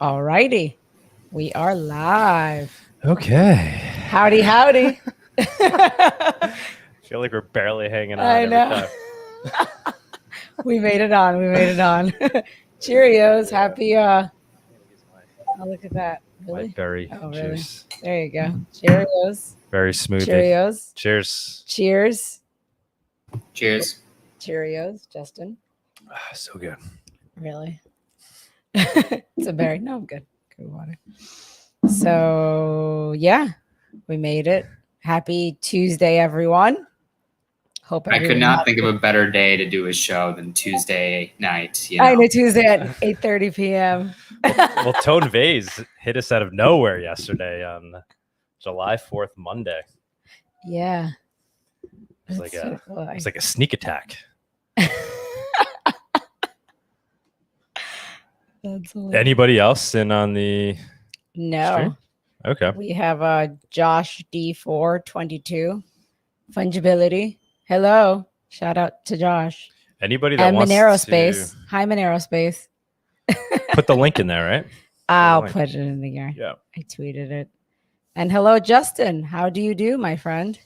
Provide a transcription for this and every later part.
All righty. We are live. Okay. Howdy, howdy. I feel like we're barely hanging on I know. every time. We made it on. Cheerios. Happy. Oh, look at that. Really? My berry really? juice. There you go. Cheerios. Very smooth. Cheerios. Cheers. Cheers. Cheers. Cheerios, Justin. So good. Really? It's a berry. No, I'm good. Good water. So, yeah, we made it. Happy Tuesday, everyone. Hope I could not think of a better day to do a show than Tuesday night. I know, Tuesday at 8:30 p.m. Well, Tone Vays hit us out of nowhere yesterday on July 4th, Monday. Yeah. It's like a sneak attack. That's Anybody else in on the No. stream? Okay. We have Josh D422. Fungibility. Hello. Shout out to Josh. Anybody that and wants Monero to Space. Hi, Monero Space. put the link in there, right? I'll put it in the air. Yeah. I tweeted it. And hello, Justin. How do you do, my friend?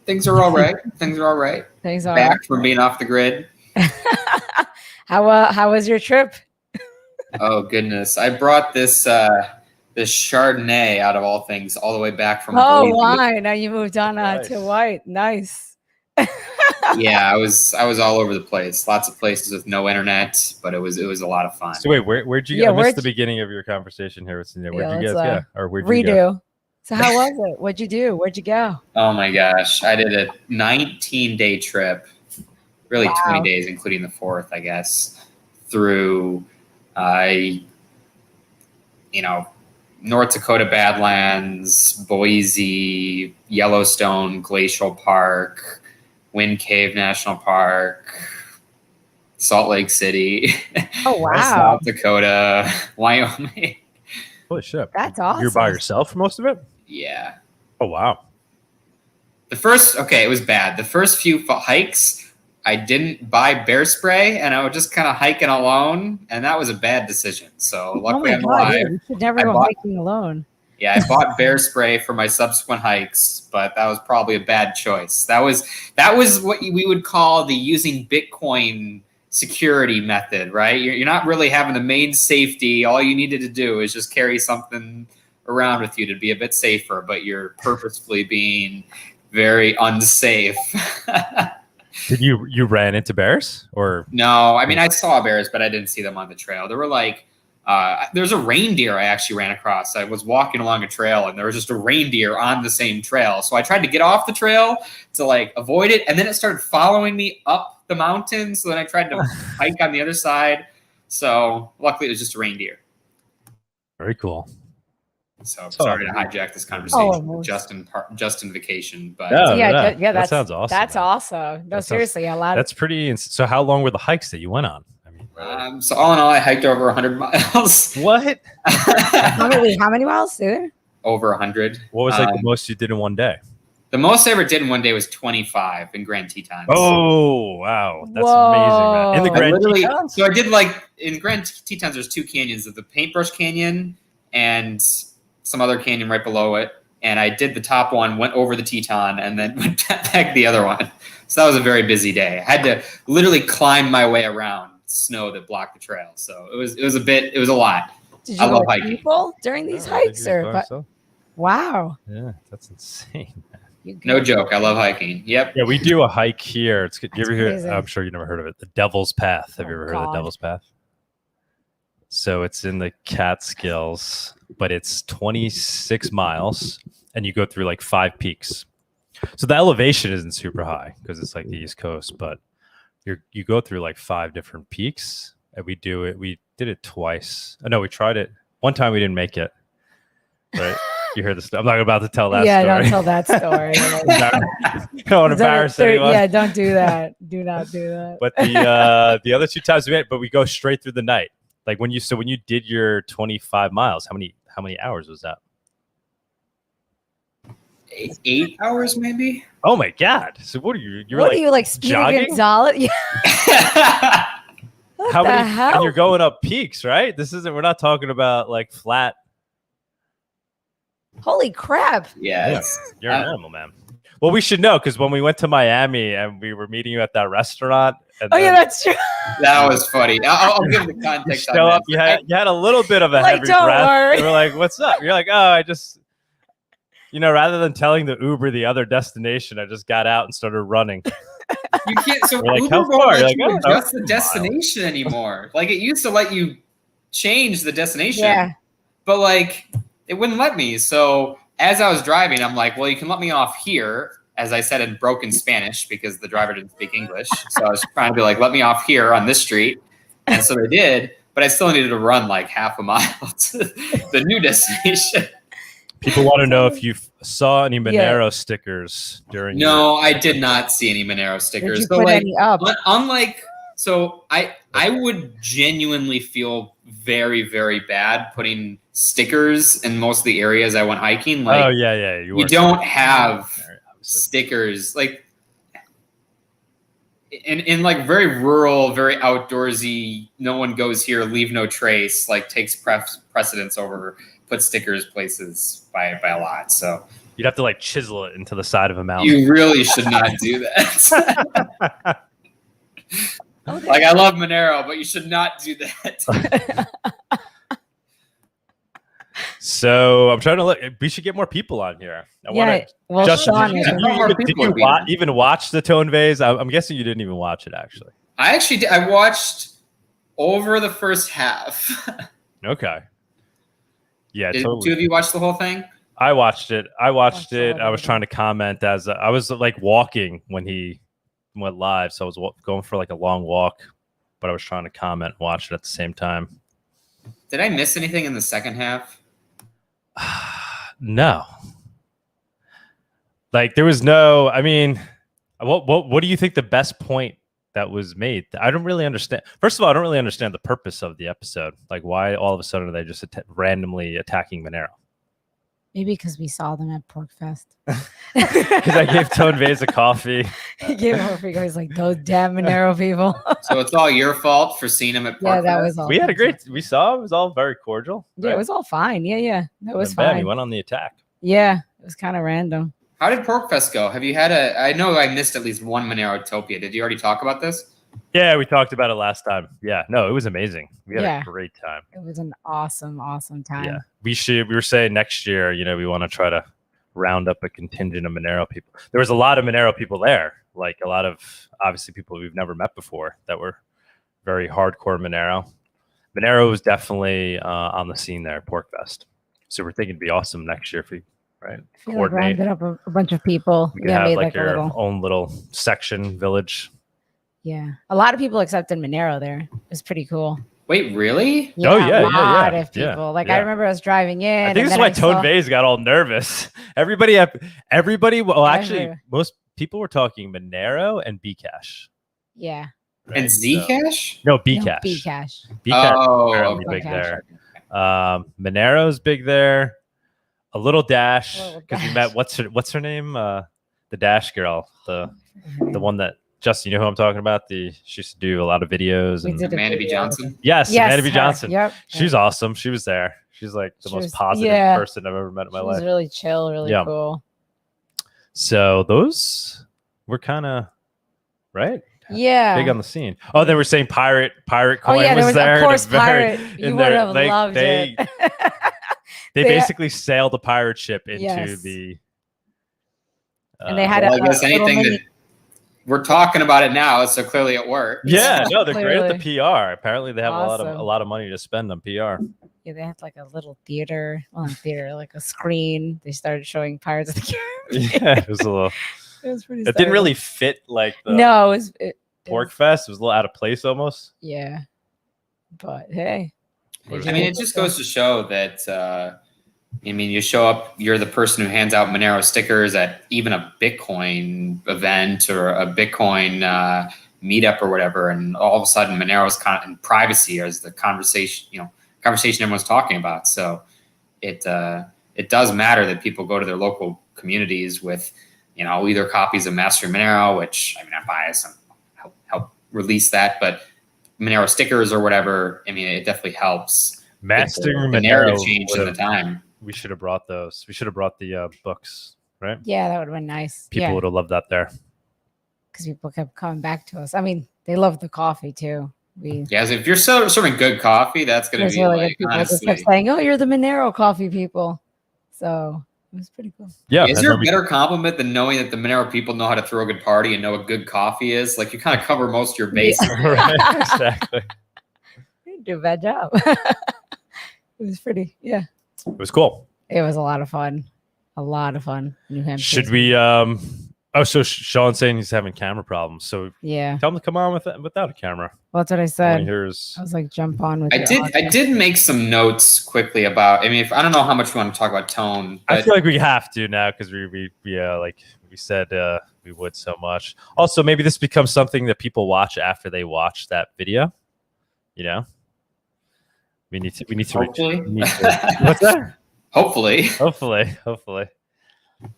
Things are all right. Things are all right. Things are back from being off the grid. How was your trip? Oh goodness! I brought this Chardonnay out of all things all the way back from. Oh, Boise. wine! Now you moved on Nice. to white. Nice. Yeah, I was all over the place. Lots of places with no internet, but it was a lot of fun. So wait, where'd you go? I missed the beginning of your conversation here with Cindy. Where'd you guys go? Or where'd you go? So how was it? What'd you do? Where'd you go? Oh my gosh. I did a 19-day trip, really Wow. 20 days, including the 4th, I guess, through, North Dakota Badlands, Boise, Yellowstone Glacial Park, Wind Cave National Park, Salt Lake City, Oh, wow. South Dakota, Wyoming. Holy shit. That's awesome. You're by yourself for most of it? Yeah. Oh, wow. It was bad. The first few hikes, I didn't buy bear spray, and I was just kind of hiking alone, and that was a bad decision. So luckily I'm alive. You should never go hiking alone. Yeah, I bought bear spray for my subsequent hikes, but that was probably a bad choice. That was what we would call the using Bitcoin security method, right? You're not really having the main safety. All you needed to do is just carry something around with you to be a bit safer, but you're purposefully being very unsafe. Did you ran into bears or No? I mean, I saw bears, but I didn't see them on the trail. There were like there's a reindeer I actually ran across. I was walking along a trail and there was just a reindeer on the same trail. So I tried to get off the trail to like avoid it, and then it started following me up the mountain. So then I tried to hike on the other side. So luckily it was just a reindeer. Very cool. So sorry to hijack this conversation with Justin vacation, but that sounds awesome. That's awesome. No, seriously, that's pretty. So how long were the hikes that you went on? I mean, so all in all, I hiked over 100 miles. What? How many miles, dude? Over 100. What was like the most you did in one day? The most I ever did in one day was 25 in Grand Tetons. Oh, wow. That's amazing, man. In the Grand Tetons? So I did like, in Grand Tetons, there's 2 canyons, of the Paintbrush Canyon and some other canyon right below it. And I did the top one, went over the Teton, and then went back the other one. So that was a very busy day. I had to literally climb my way around snow that blocked the trail. So it was a lot. Did you love hiking people during these hikes? Wow. Yeah, that's insane. No joke. I love hiking. Yep. Yeah, we do a hike here. It's good. You ever hear? I'm sure you never heard of it. The Devil's Path. Have you ever heard of the Devil's Path? So it's in the Catskills, but it's 26 miles, and you go through like 5 peaks. So the elevation isn't super high because it's like the East Coast, but you go through like 5 different peaks, and we did it twice. Oh, no, we tried it. One time we didn't make it. Right? You heard the story. I'm not about to tell that story. Yeah, don't tell that story. Don't embarrass anyone. Yeah, don't do that. Do not do that. But the other 2 times we made, but we go straight through the night. Like when you did your 25 miles, how many hours was that? 8 hours, maybe. Oh my God! So what are you? What are you like Speedy jogging? Gonzalez? Yeah. What the hell? And you're going up peaks, right? We're not talking about like flat. Holy crap. Yes. You're an animal, man. Well, we should know because when we went to Miami and we were meeting you at that restaurant. And yeah, that's true. That was funny. I'll give the context. You show up, you had a little bit of a heavy don't breath. worry. You were like, "What's up?" You're like, "Oh, I just, rather than telling the Uber the other destination, I just got out and started running." You can't. So like, Uber how won't far? let You're you like, adjust the destination anymore. Like it used to let you change the destination. Yeah. But like it wouldn't let me. So as I was driving, I'm like, well, you can let me off here, as I said in broken Spanish because the driver didn't speak English. So I was trying to be like, let me off here on this street. And so they did, but I still needed to run like half a mile to the new destination. People want to know if you saw any Monero stickers during. No, I did not see any Monero stickers. Did you so put like, any up? unlike, so I would genuinely feel very, very bad putting stickers in most of the areas I went hiking. Like, oh yeah, you don't have stickers like in like very rural, very outdoorsy. No one goes here. Leave no trace. Like takes precedence over put stickers places by a lot. So you'd have to like chisel it into the side of a mountain. You really should not do that. Okay. Like I love Monero, but you should not do that. So I'm trying to look. We should get more people on here. Justin, did you even watch the Tone Vays? I'm guessing you didn't even watch it, actually. I actually did. I watched over the first half. Okay. Yeah, Did totally. two of you watch the whole thing? I watched it. I was trying to comment as I was like walking when he went live, so I was going for like a long walk, but I was trying to comment and watch it at the same time. Did I miss anything in the second half? No. Like there was no. I mean, what do you think the best point that was made? I don't really understand. First of all, I don't really understand the purpose of the episode. Like, why all of a sudden are they just randomly attacking Monero? Maybe because we saw them at PorkFest. Because I gave Tone Vays a coffee. He gave him a free. He's like, those damn Monero people. So it's all your fault for seeing him at PorkFest? Yeah, that was all. We had a great. We saw it was all very cordial. Yeah, right? it was all fine. Yeah, that was Bam, fine. he went on the attack. Yeah, it was kind of random. How did PorkFest go? Have you had I know I missed at least one Monerotopia. Did you already talk about this? Yeah, we talked about it last time. Yeah, no, it was amazing. We had a great time. It was an awesome time. Yeah, we were saying next year, we want to try to round up a contingent of Monero people. There was a lot of Monero people there, like a lot of obviously people we've never met before that were very hardcore Monero. Monero was definitely on the scene there at PorkFest. So we're thinking it'd be awesome next year if we coordinate. Rounded up a bunch of people. We could have made like your a own little section village. Yeah, a lot of people accepted Monero there. It was pretty cool. Wait, really? Yeah, a lot of people. I remember us driving in. I think this is why Tone Vays got all nervous. Everybody. Well, actually, most people were talking Monero and Bcash. Yeah. Right, and Zcash? No, Bcash. No, Bcash. Bcash is big there. Monero's big there. A little Dash because we met. What's her name? The Dash girl. The one that. Justin, you know who I'm talking about? She used to do a lot of videos. And Amanda B. Johnson? Yes, Amanda B. Johnson. Yep. She's awesome. She was there. She's like the most positive person I've ever met in my life. She was really chill, really cool. So those were kind of, right? Yeah. Big on the scene. Oh, they were saying Pirate Coin was there. Of course, Pirate. You would have loved it. They basically sailed the pirate ship into the... and they had I guess anything that... We're talking about it now, so clearly it worked. Yeah, no, they're great at the PR. Apparently, they have a lot of money to spend on PR. Yeah, they had like a little theater, like a screen. They started showing Pirates of the Caribbean. Yeah, it was a little. It was pretty. It didn't really fit like the. No, it was. PorkFest. It was a little out of place almost. Yeah, but hey. I mean, it just goes to show that. You show up, you're the person who hands out Monero stickers at even a Bitcoin event or a Bitcoin meetup or whatever, and all of a sudden Monero's and privacy is the conversation everyone's talking about. So it does matter that people go to their local communities with, either copies of Mastering Monero, which I'm biased and help release that, but Monero stickers or whatever, I mean, it definitely helps. Mastering the Monero narrative change in the time. We should have brought those. We should have brought the books, right? Yeah, that would have been nice. People would have loved that there. Because people kept coming back to us. I mean, they love the coffee too. Yeah, so if you're serving good coffee, that's going to be really like, people honestly. just kept saying, "Oh, you're the Monero coffee people." So it was pretty cool. Yeah. Is there a better compliment than knowing that the Monero people know how to throw a good party and know what good coffee is? Like, you kind of cover most of your bases. Right, exactly. You do a bad job. It was pretty, yeah. It was cool. It was a lot of fun. A lot of fun. New Hampshire. Should we so Sean's saying he's having camera problems. So yeah, tell him to come on without a camera. Well, that's what I said. I was like, jump on with I did make some notes quickly about, I mean, I don't know how much we want to talk about Tone. But I feel like we have to now because we like we said we would so much. Also, maybe this becomes something that people watch after they watch that video. You know? We need to hopefully. What's that? Hopefully.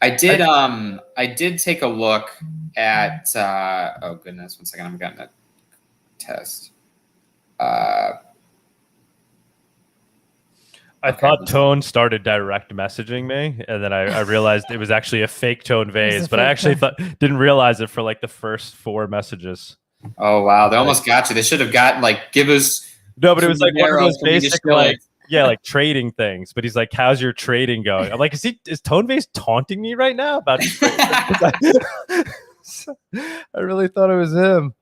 I did take a look at oh goodness, one second, I'm getting a test. I thought Tone started direct messaging me, and then I realized it was actually a fake Tone Vays, but I actually didn't realize it for like the first 4 messages. Oh wow, they almost got you. They should have gotten like, give us. No, but it was like one of those basic like like trading things. But he's like, "How's your trading going?" I'm like, "Is Tone Vays taunting me right now about?" I really thought it was him.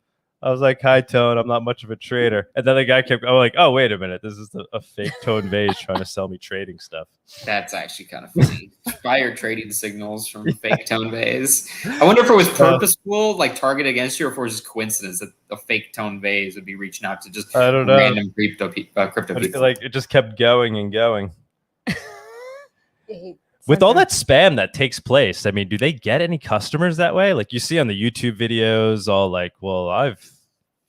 I was like, "Hi, Tone. I'm not much of a trader." And then the guy kept going, like, "Oh, wait a minute. This is a fake Tone Vays trying to sell me trading stuff." That's actually kind of funny. Fire trading signals from fake Tone Vays. I wonder if it was purposeful, like targeted against you, or if it was just coincidence that a fake Tone Vays would be reaching out to just random crypto people. Like it just kept going and going. With all that spam that takes place, I mean, do they get any customers that way? Like you see on the YouTube videos, all like, "Well, I've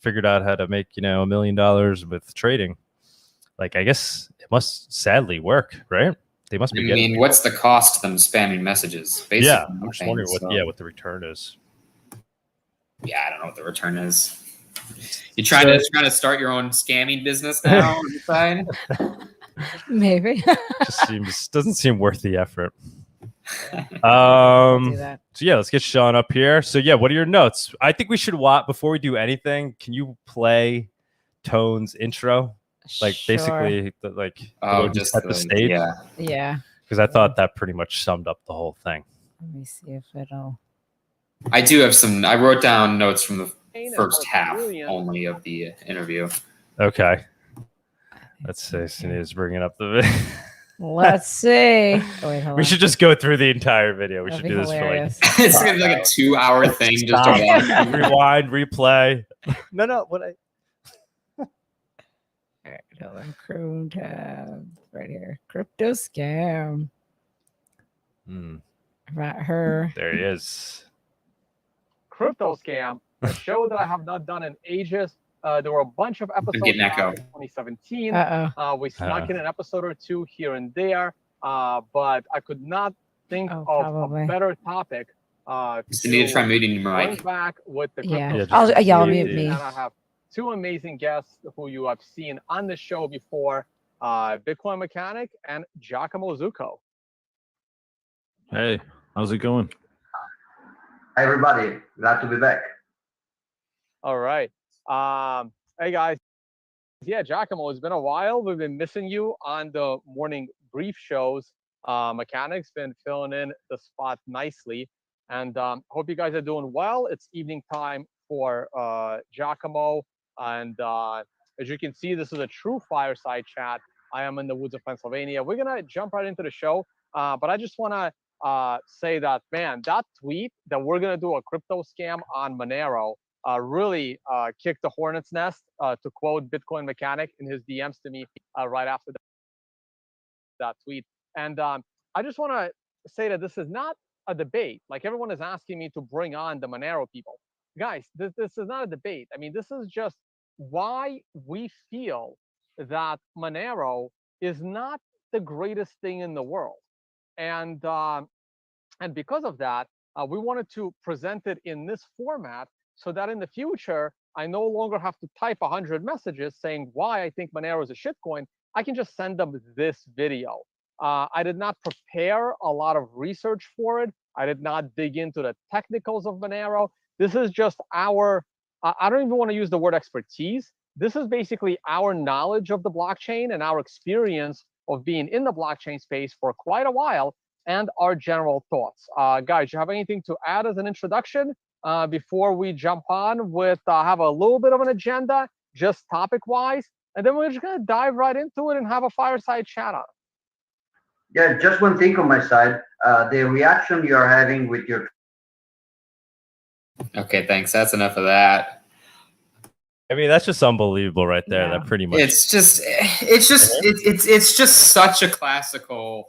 figured out how to make, $1 million with trading." Like, I guess it must sadly work, right? They must be. I mean, what's the cost to them spamming messages? Basically, yeah, I'm just wondering what the return is. Yeah, I don't know what the return is. You trying to start your own scamming business now on the side? Maybe. Doesn't seem worth the effort. So yeah, let's get Sean up here. So yeah, what are your notes? I think we should before we do anything, can you play Tone's intro? Like basically just set the stage. Yeah. Because I thought that pretty much summed up the whole thing. Let me see if it'll. I do have some. I wrote down notes from the first half only of the interview. Okay. Let's see. Sunita's bringing up the video. Let's see. Oh, wait, we should just go through the entire video. We should do this for like. It's gonna be like a 2-hour thing. Just to watch. Rewind, replay. No. What I. All right, hold on. Chrome tab right here. Crypto scam. About her. There he is. Crypto scam. A show that I have not done in ages. There were a bunch of episodes in 2017. We snuck in an episode or 2 here and there, but I could not think of a better topic. You need to try muting your mic. Back with the crypto I'll mute me. And I have 2 amazing guests who you have seen on the show before, Bitcoin Mechanic and Giacomo Zucco. Hey, how's it going? Hi, everybody. Glad to be back. All right. Hey guys, yeah, Giacomo, it's been a while. We've been missing you on the morning brief shows. Mechanic's been filling in the spot nicely, and hope you guys are doing well. It's evening time for Giacomo, and as you can see, this is a true fireside chat. I am in the woods of Pennsylvania. We're gonna jump right into the show, but I just want to say that, man, that tweet that we're gonna do a crypto scam on Monero really kicked the hornet's nest, to quote Bitcoin Mechanic in his DMs to me right after that tweet. And I just want to say that this is not a debate. Like, everyone is asking me to bring on the Monero people. Guys, this is not a debate. I mean, this is just why we feel that Monero is not the greatest thing in the world. And because of that, we wanted to present it in this format, so that in the future, I no longer have to type 100 messages saying why I think Monero is a shitcoin. I can just send them this video. I did not prepare a lot of research for it. I did not dig into the technicals of Monero. This is just our, I don't even want to use the word expertise. This is basically our knowledge of the blockchain and our experience of being in the blockchain space for quite a while and our general thoughts. Guys, you have anything to add as an introduction before we jump on with have a little bit of an agenda, just topic-wise, and then we're just going to dive right into it and have a fireside chat on it. Yeah, just one thing on my side. The reaction you are having with your... Okay, thanks. That's enough of that. I mean, that's just unbelievable right there. Yeah. That pretty much. It's just such a classical.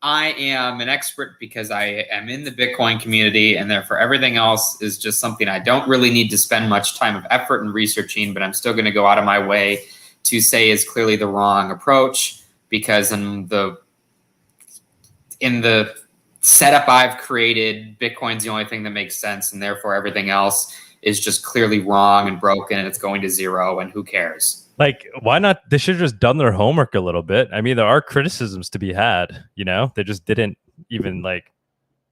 I am an expert because I am in the Bitcoin community, and therefore everything else is just something I don't really need to spend much time of effort in researching, but I'm still going to go out of my way to say is clearly the wrong approach, because in the setup I've created, Bitcoin's the only thing that makes sense, and therefore everything else is just clearly wrong and broken, and it's going to zero, and who cares? Like, why not? They should have just done their homework a little bit. I mean, there are criticisms to be had, you know? They just didn't even, like,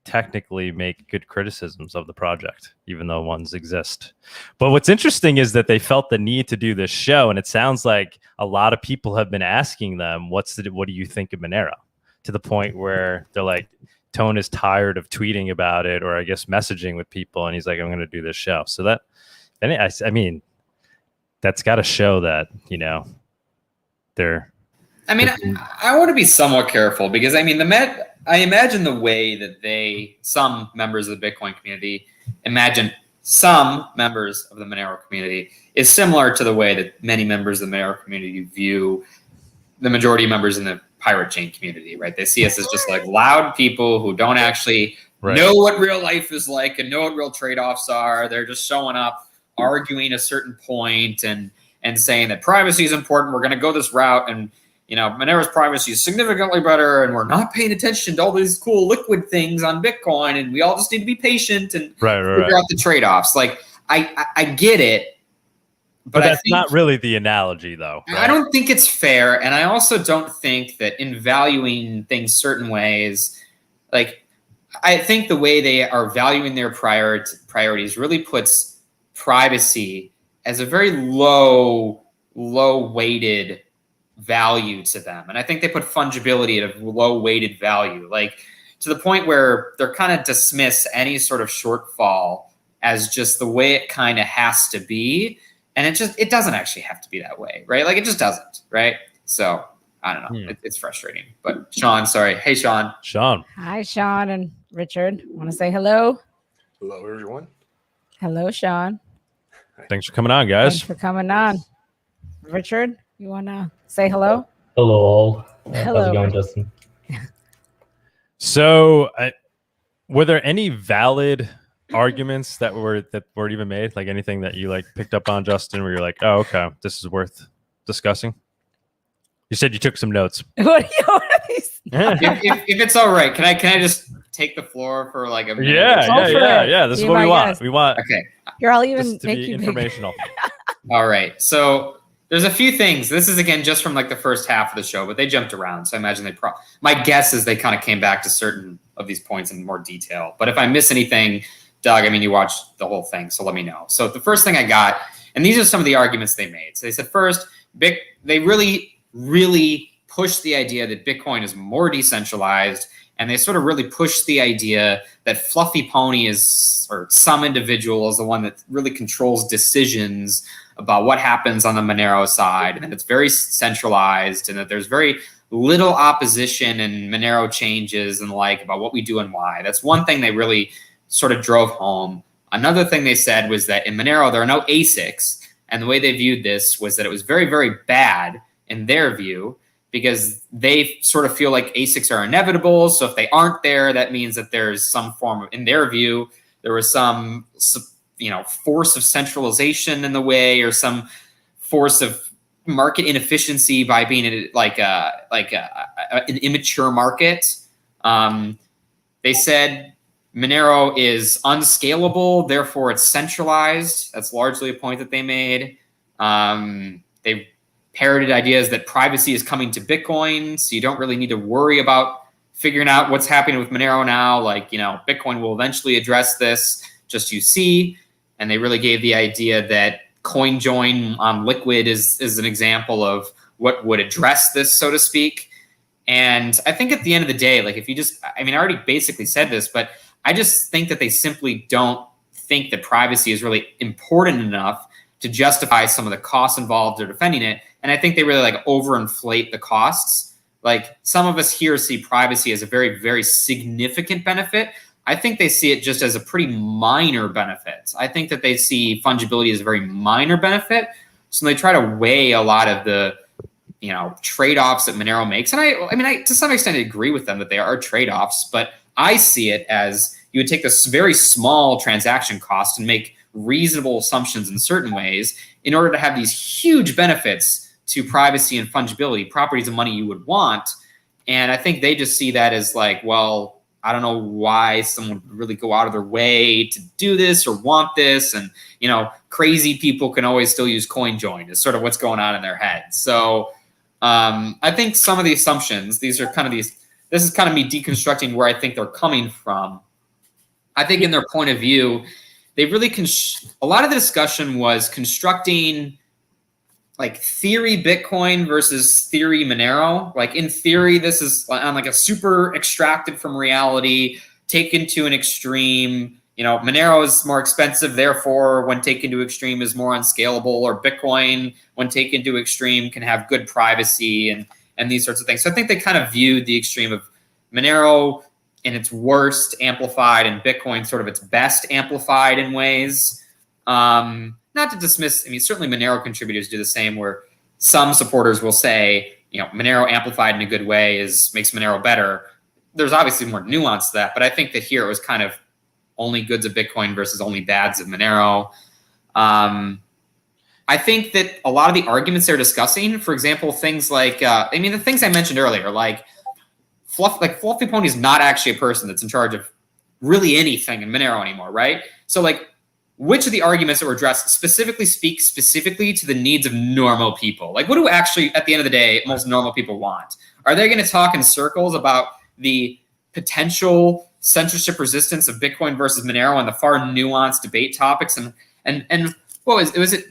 technically make good criticisms of the project, even though ones exist. But what's interesting is that they felt the need to do this show, and it sounds like a lot of people have been asking them, what do you think of Monero? To the point where they're like, Tone is tired of tweeting about it, or I guess messaging with people, and he's like, I'm going to do this show. So that, and I mean, that's got to show that, you know, they're. I mean, I want to be somewhat careful, because I mean, I imagine the way that some members of the Bitcoin community imagine some members of the Monero community is similar to the way that many members of the Monero community view the majority of members in the pirate chain community, right? They see us as just like loud people who don't actually know what real life is like and know what real trade-offs are. They're just showing up, arguing a certain point and saying that privacy is important. We're going to go this route, and you know, Monero's privacy is significantly better, and we're not paying attention to all these cool liquid things on Bitcoin, and we all just need to be patient and figure out the trade-offs. Like, I get it. But that's not really the analogy, though. Right? I don't think it's fair, and I also don't think that in valuing things certain ways, like, I think the way they are valuing their priorities really puts privacy as a very low-weighted value to them. And I think they put fungibility at a low-weighted value, like to the point where they're kind of dismiss any sort of shortfall as just the way it kind of has to be. And it doesn't actually have to be that way, right? Like, it just doesn't, right? So I don't know. It's frustrating. But Sean, sorry. Hey, Sean. Sean. Hi, Sean and Richard. Want to say hello? Hello, everyone. Hello, Sean. Thanks for coming on, guys. Thanks for coming on. Richard, you want to say hello? Hello, all. Hello. How's it going, Justin? So, were there any valid arguments that weren't even made? Like anything that you like picked up on, Justin, where you're like, oh, okay, this is worth discussing? You said you took some notes. What are these? If it's all right, can I just take the floor for like a minute? Yeah. This is what we want. Guys. We want. Okay. Here, I'll even to make be you informational. All right. So there's a few things. This is again just from like the first half of the show, but they jumped around. So I imagine my guess is they kind of came back to certain of these points in more detail. But if I miss anything, Doug, I mean, you watched the whole thing, so let me know. So the first thing I got, and these are some of the arguments they made. So they said first, they really pushed the idea that Bitcoin is more decentralized, and they sort of really pushed the idea that Fluffy Pony or some individual is the one that really controls decisions about what happens on the Monero side, and that it's very centralized, and that there's very little opposition and Monero changes and the like about what we do and why. That's one thing they really sort of drove home. Another thing they said was that in Monero, there are no ASICs. And the way they viewed this was that it was very, very bad in their view, because they sort of feel like ASICs are inevitable. So if they aren't there, that means that there's some form of, in their view, there was some, force of centralization in the way, or some force of market inefficiency by being an immature market. They said Monero is unscalable, therefore it's centralized. That's largely a point that they made. They parroted ideas that privacy is coming to Bitcoin, so you don't really need to worry about figuring out what's happening with Monero now. Like, Bitcoin will eventually address this, just you see. And they really gave the idea that CoinJoin on Liquid is an example of what would address this, so to speak. And I think at the end of the day, like if you just, I already basically said this, but I just think that they simply don't think that privacy is really important enough to justify some of the costs involved in defending it. And I think they really like overinflate the costs. Like some of us here see privacy as a very, very significant benefit. I think they see it just as a pretty minor benefit. I think that they see fungibility as a very minor benefit. So they try to weigh a lot of the, trade-offs that Monero makes. And I to some extent agree with them that they are trade-offs, but I see it as you would take this very small transaction cost and make reasonable assumptions in certain ways in order to have these huge benefits to privacy and fungibility, properties of money you would want. And I think they just see that as like, well, I don't know why someone would really go out of their way to do this or want this. And, crazy people can always still use CoinJoin is sort of what's going on in their head. So I think some of the assumptions, this is kind of me deconstructing where I think they're coming from. I think in their point of view, they really, a lot of the discussion was constructing like theory Bitcoin versus theory Monero. Like in theory, this is on like a super extracted from reality, taken to an extreme. Monero is more expensive, therefore, when taken to extreme is more unscalable, or Bitcoin, when taken to extreme, can have good privacy and these sorts of things. So I think they kind of viewed the extreme of Monero in its worst amplified and Bitcoin sort of its best amplified in ways. Not to dismiss, certainly Monero contributors do the same, where some supporters will say, Monero amplified in a good way makes Monero better. There's obviously more nuance to that, but I think that here it was kind of only goods of Bitcoin versus only bads of Monero. I think that a lot of the arguments they're discussing, for example, things like, the things I mentioned earlier, like Fluffy Pony is not actually a person that's in charge of really anything in Monero anymore, right? So like, which of the arguments that were addressed specifically speak specifically to the needs of normal people? Like, what do actually, at the end of the day, most normal people want? Are they going to talk in circles about the potential censorship resistance of Bitcoin versus Monero and the far nuanced debate topics? And what was it?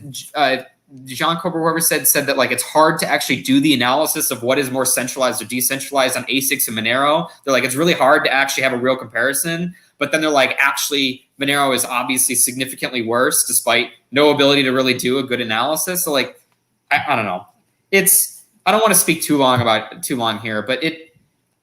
Jean Cobra, whoever said that like it's hard to actually do the analysis of what is more centralized or decentralized on ASICs and Monero. They're like, it's really hard to actually have a real comparison. But then they're like, actually, Monero is obviously significantly worse, despite no ability to really do a good analysis. So like, I don't know. I don't want to speak too long here, but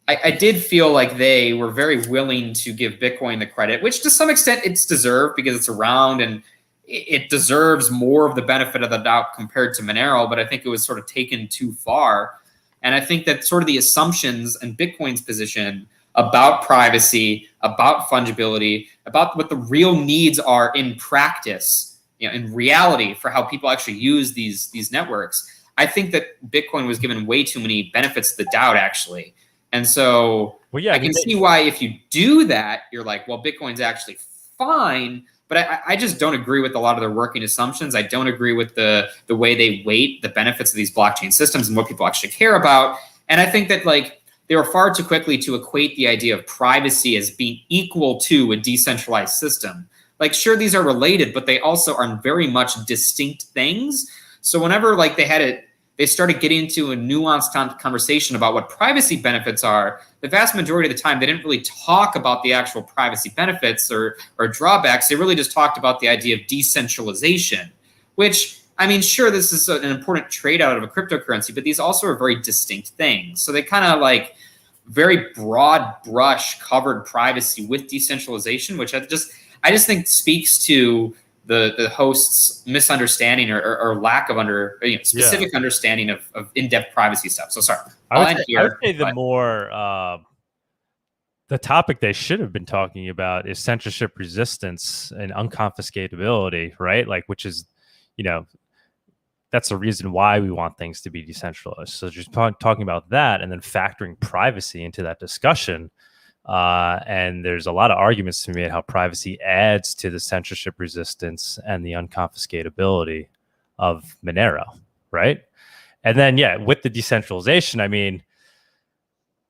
I did feel like they were very willing to give Bitcoin the credit, which to some extent it's deserved because it's around and it deserves more of the benefit of the doubt compared to Monero, but I think it was sort of taken too far. And I think that sort of the assumptions and Bitcoin's position about privacy, about fungibility, about what the real needs are in practice, in reality for how people actually use these networks, I think that Bitcoin was given way too many benefits of the doubt, actually. And so I can see why if you do that, you're like, well, Bitcoin's actually fine. But I just don't agree with a lot of their working assumptions. I don't agree with the way they weight the benefits of these blockchain systems and what people actually care about. And I think that like they were far too quickly to equate the idea of privacy as being equal to a decentralized system. Like, sure, these are related, but they also are very much distinct things. So whenever like they started getting into a nuanced conversation about what privacy benefits are, the vast majority of the time, they didn't really talk about the actual privacy benefits or drawbacks. They really just talked about the idea of decentralization, which, sure, this is an important trade out of a cryptocurrency, but these also are very distinct things. So they kind of like very broad brush covered privacy with decentralization, which I just think speaks to the host's misunderstanding or lack of specific understanding of in-depth privacy stuff. So sorry. I would say the topic they should have been talking about is censorship resistance and unconfiscatability, right? Like, which is, that's the reason why we want things to be decentralized. So just talking about that and then factoring privacy into that discussion And there's a lot of arguments to be made how privacy adds to the censorship resistance and the unconfiscatability of Monero, right? And then, yeah, with the decentralization, I mean,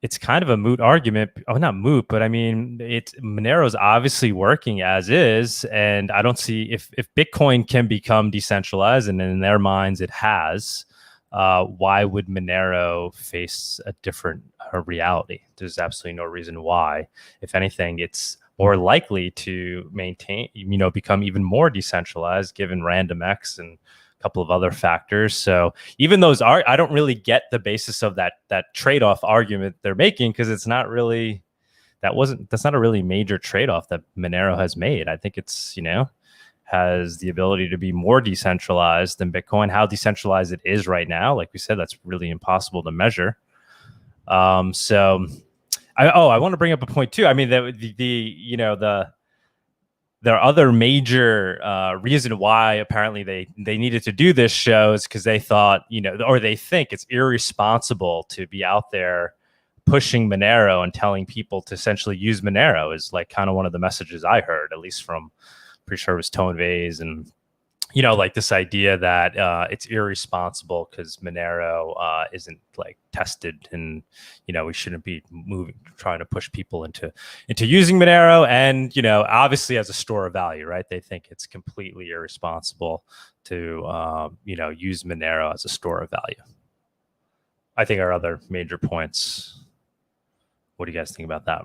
it's kind of a moot argument. Oh, not moot, but I mean, Monero is obviously working as is, and I don't see if Bitcoin can become decentralized, and in their minds it has. Why would Monero face a different reality? There's absolutely no reason why. If anything, it's more likely to maintain, become even more decentralized given RandomX and a couple of other factors. So even those I don't really get the basis of that trade-off argument they're making, because it's not really, that's not a really major trade-off that Monero has made. I think it's, has the ability to be more decentralized than Bitcoin. How decentralized it is right now, like we said, that's really impossible to measure. So I want to bring up a point too. I mean, their other major reason why apparently they needed to do this show is because they thought, or they think it's irresponsible to be out there pushing Monero and telling people to essentially use Monero, is like kind of one of the messages I heard, at least from, pretty sure it was Tone Vays, and like this idea that it's irresponsible because Monero isn't like tested, and we shouldn't be trying to push people into using Monero, and obviously as a store of value, right? They think it's completely irresponsible to use Monero as a store of value. I think our other major points. What do you guys think about that?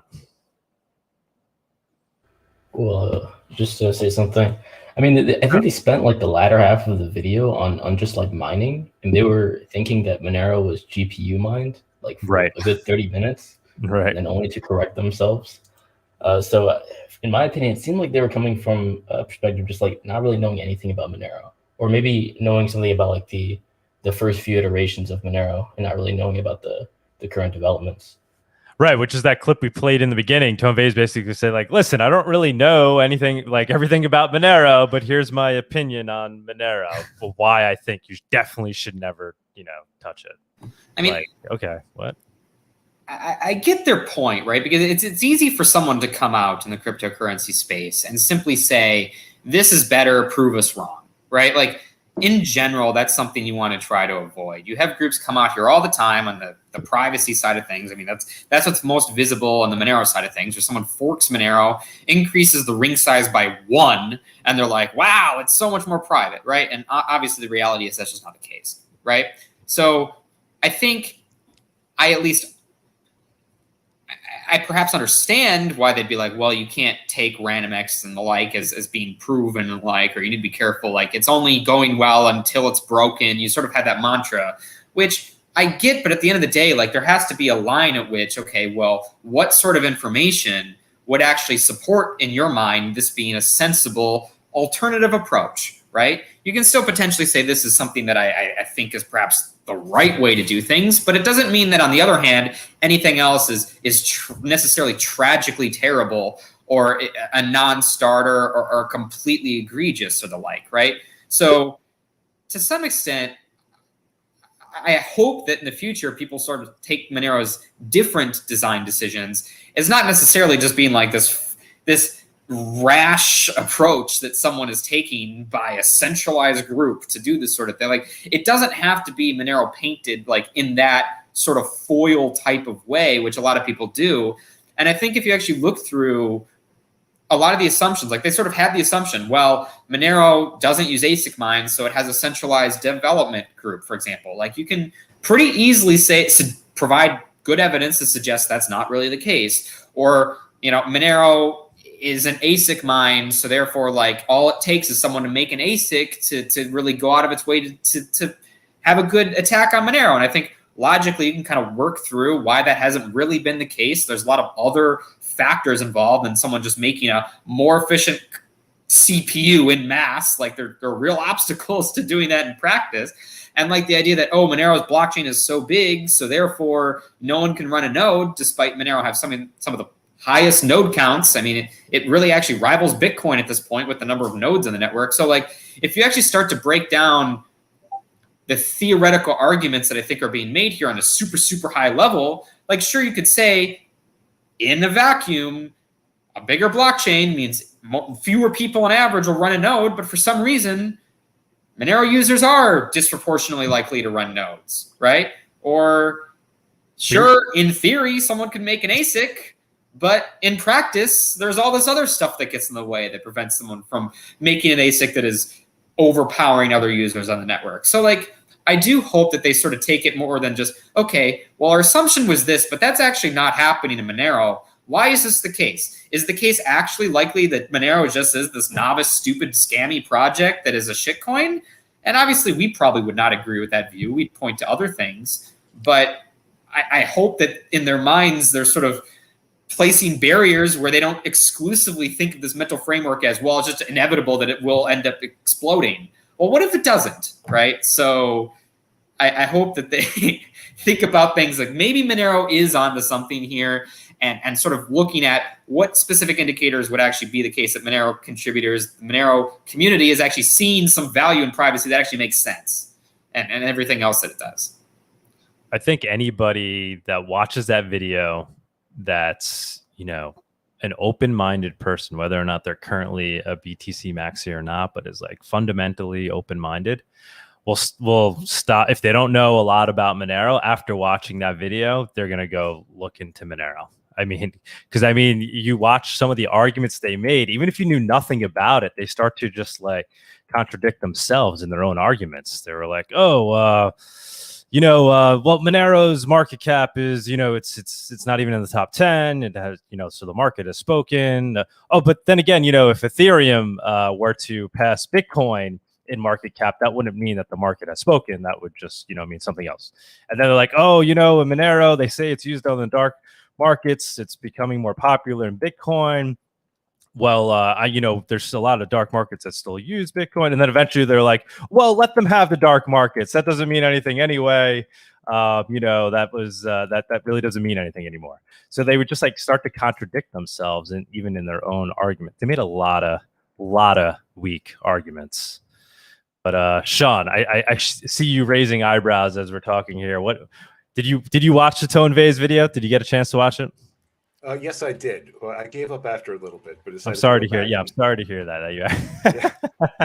Well, just to say something. I mean, I think they spent like the latter half of the video on just like mining, and they were thinking that Monero was GPU mined like for a good 30 minutes, right? And only to correct themselves. So in my opinion, it seemed like they were coming from a perspective just like not really knowing anything about Monero, or maybe knowing something about like the first few iterations of Monero and not really knowing about the current developments. Right, which is that clip we played in the beginning. Tone Vays basically said, like, listen, I don't really know anything, like everything about Monero, but here's my opinion on Monero. Well, why I think you definitely should never, touch it. I mean, like, okay, what? I get their point, right? Because it's easy for someone to come out in the cryptocurrency space and simply say, this is better, prove us wrong, right? Like, in general, that's something you want to try to avoid. You have groups come out here all the time on the privacy side of things. I mean, that's what's most visible on the Monero side of things, where someone forks Monero, increases the ring size by 1, and they're like, wow, it's so much more private, right? And obviously the reality is that's just not the case, right? So I think I perhaps understand why they'd be like, well, you can't take RandomX and the like as being proven and like, or you need to be careful. Like, it's only going well until it's broken. You sort of had that mantra, which I get, but at the end of the day, like, there has to be a line at which, okay, well, what sort of information would actually support in your mind this being a sensible alternative approach, right? You can still potentially say this is something that I think is perhaps the right way to do things, but it doesn't mean that, on the other hand, anything else is necessarily tragically terrible or a non-starter or completely egregious or the like, right? So to some extent, I hope that in the future people sort of take Monero's different design decisions as not necessarily just being like this rash approach that someone is taking by a centralized group to do this sort of thing. Like, it doesn't have to be Monero painted like in that sort of foil type of way, which a lot of people do. And I think if you actually look through a lot of the assumptions, like, they sort of had the assumption, well, Monero doesn't use ASIC mines, so it has a centralized development group, for example. Like, you can pretty easily provide good evidence to suggest that's not really the case. Or, Monero is an ASIC mine, so therefore, like, all it takes is someone to make an ASIC to really go out of its way to have a good attack on Monero. And I think logically you can kind of work through why that hasn't really been the case. There's a lot of other factors involved than someone just making a more efficient CPU in mass. Like, there are real obstacles to doing that in practice. And like the idea that, oh, Monero's blockchain is so big, so therefore no one can run a node, despite Monero have some of the highest node counts. I mean, it really actually rivals Bitcoin at this point with the number of nodes in the network. So, like, if you actually start to break down the theoretical arguments that I think are being made here on a super, super high level, like, sure, you could say in a vacuum, a bigger blockchain means fewer people on average will run a node, but for some reason, Monero users are disproportionately likely to run nodes, right? Or sure, in theory, someone could make an ASIC, but in practice, there's all this other stuff that gets in the way that prevents someone from making an ASIC that is overpowering other users on the network. So like, I do hope that they sort of take it more than just, okay, well, our assumption was this, but that's actually not happening in Monero. Why is this the case? Is the case actually likely that Monero just is this novice, stupid, scammy project that is a shitcoin? And obviously, we probably would not agree with that view. We'd point to other things. But I hope that in their minds, they're sort of placing barriers where they don't exclusively think of this mental framework as, well, it's just inevitable that it will end up exploding. Well, what if it doesn't, right? So I hope that they think about things like maybe Monero is onto something here, and sort of looking at what specific indicators would actually be the case that Monero contributors, the Monero community is actually seeing some value in privacy that actually makes sense, and everything else that it does. I think anybody that watches that video that's, you know, an open-minded person, whether or not they're currently a BTC maxi or not, but is like fundamentally open-minded, will stop. If they don't know a lot about Monero, after watching that video, they're going to go look into Monero. I mean, because I mean, you watch some of the arguments they made, even if you knew nothing about it, they start to just like contradict themselves in their own arguments. They were like, oh, well, Monero's market cap is, it's not even in the top 10. It has, so the market has spoken. But then again, if Ethereum were to pass Bitcoin in market cap, that wouldn't mean that the market has spoken. That would just, mean something else. And then they're like, oh, in Monero, they say it's used on the dark markets. It's becoming more popular in Bitcoin. Well, there's a lot of dark markets that still use Bitcoin. And then eventually they're like, well, let them have the dark markets. That doesn't mean anything anyway. That really doesn't mean anything anymore. So they would just like start to contradict themselves, and even in their own argument. They made a lot of weak arguments. But Sean, I see you raising eyebrows as we're talking here. What did you watch the Tone Vays video? Did you get a chance to watch it? Yes, I did. Well, I gave up after a little bit, but I'm sorry to hear. Yeah, I'm sorry to hear that. Yeah.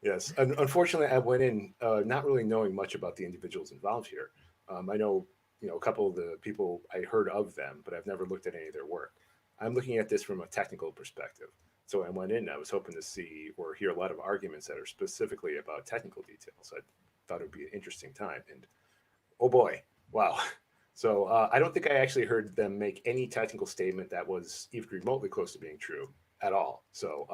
Yes. Unfortunately, I went in not really knowing much about the individuals involved here. I know, a couple of the people, I heard of them, but I've never looked at any of their work. I'm looking at this from a technical perspective. So I went in, I was hoping to see or hear a lot of arguments that are specifically about technical details. I thought it would be an interesting time. And oh boy, wow. So I don't think I actually heard them make any technical statement that was even remotely close to being true at all. So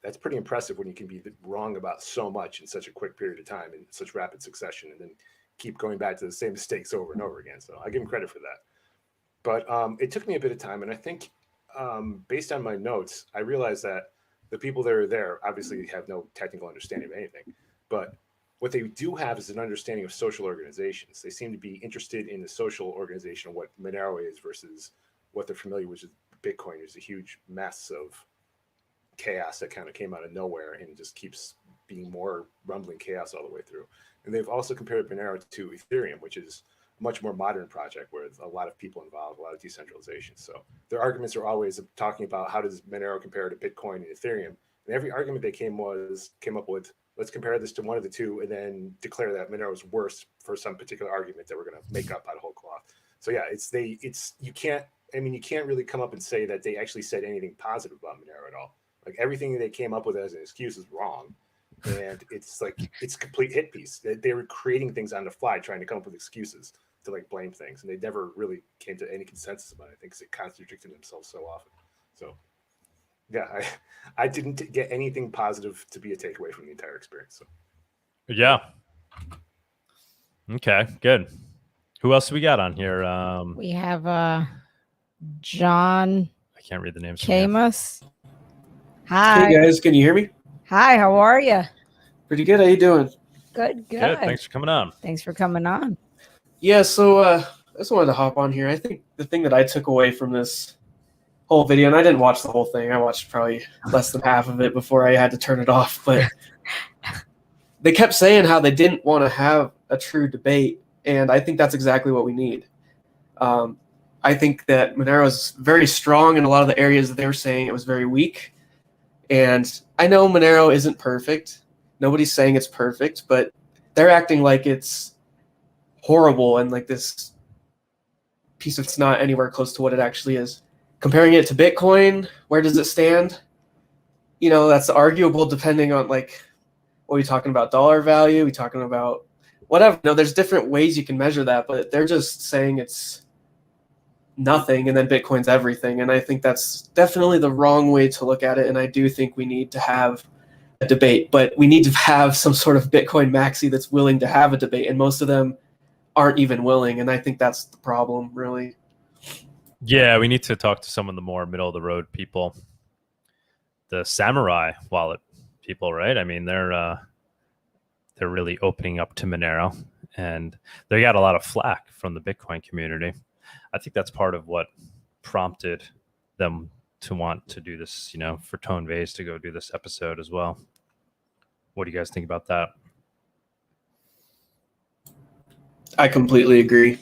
that's pretty impressive when you can be wrong about so much in such a quick period of time in such rapid succession, and then keep going back to the same mistakes over and over again. So I give them credit for that. But it took me a bit of time, and I think based on my notes, I realized that the people that are there obviously have no technical understanding of anything, but what they do have is an understanding of social organizations. They seem to be interested in the social organization of what Monero is versus what they're familiar with. Bitcoin is a huge mess of chaos that kind of came out of nowhere and just keeps being more rumbling chaos all the way through. And they've also compared Monero to Ethereum, which is a much more modern project where there's a lot of people involved, a lot of decentralization. So their arguments are always talking about how does Monero compare to Bitcoin and Ethereum. And every argument they came up with, let's compare this to one of the two and then declare that Monero is worse for some particular argument that we're going to make up out of whole cloth. So yeah, you can't really come up and say that they actually said anything positive about Monero at all. Like everything they came up with as an excuse is wrong. And it's like, it's a complete hit piece. They were creating things on the fly, trying to come up with excuses to like blame things. And they never really came to any consensus about it. I think it contradicted themselves so often. So yeah, I didn't get anything positive to be a takeaway from the entire experience. So. Yeah. Okay, good. Who else do we got on here? We have John. I can't read the names. Camus. Hi. Hey guys, can you hear me? Hi, how are you? Pretty good. How you doing? Good. Good. Thanks for coming on. Thanks for coming on. Yeah, so I just wanted to hop on here. I think the thing that I took away from this whole video, and I didn't watch the whole thing. I watched probably less than half of it before I had to turn it off, but they kept saying how they didn't want to have a true debate, and I think that's exactly what we need. I think that Monero is very strong in a lot of the areas that they were saying it was very weak. And I know Monero isn't perfect. Nobody's saying it's perfect, but they're acting like it's horrible and like this piece of it's not anywhere close to what it actually is. Comparing it to Bitcoin, where does it stand? You know, that's arguable depending on like, what are you talking about? Dollar value? Are we talking about whatever? No, there's different ways you can measure that, but they're just saying it's nothing and then Bitcoin's everything. And I think that's definitely the wrong way to look at it. And I do think we need to have a debate, but we need to have some sort of Bitcoin maxi that's willing to have a debate. And most of them aren't even willing. And I think that's the problem, really. Yeah, we need to talk to some of the more middle of the road people, the Samurai wallet people, right? I mean, they're really opening up to Monero, and they got a lot of flack from the Bitcoin community. I think that's part of what prompted them to want to do this, you know, for Tone Vays to go do this episode as well. What do you guys think about that? I completely agree.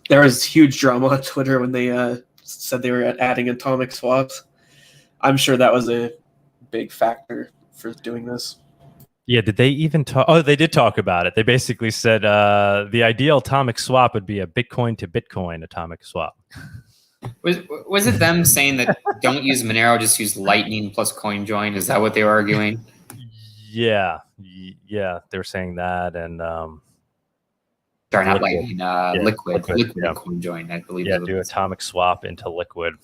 There was huge drama on Twitter when they said they were adding atomic swaps. I'm sure that was a big factor for doing this. Yeah, did they even talk? Oh, they did talk about it. They basically said the ideal atomic swap would be a Bitcoin to Bitcoin atomic swap. Was it them saying that don't use Monero, just use Lightning plus CoinJoin? Is that what they were arguing? Yeah, they were saying that, and sorry, not Lightning, Liquid yeah. CoinJoin, I believe. Yeah, do atomic swap into Liquid.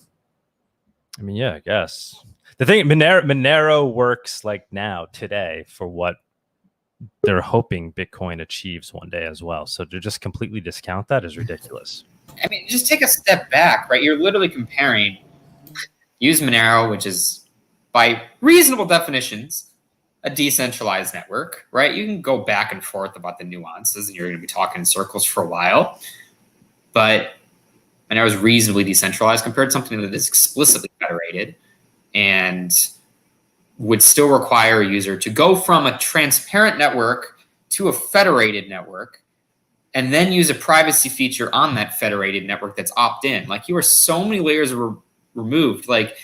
I mean, yeah, I guess. The thing, Monero works like now, today, for what they're hoping Bitcoin achieves one day as well. So to just completely discount that is ridiculous. I mean, just take a step back, right? You're literally comparing use Monero, which is by reasonable definitions, a decentralized network, right? You can go back and forth about the nuances and you're going to be talking in circles for a while. But Monero is reasonably decentralized compared to something that is explicitly federated and would still require a user to go from a transparent network to a federated network and then use a privacy feature on that federated network that's opt-in. Like, you are so many layers removed. Like,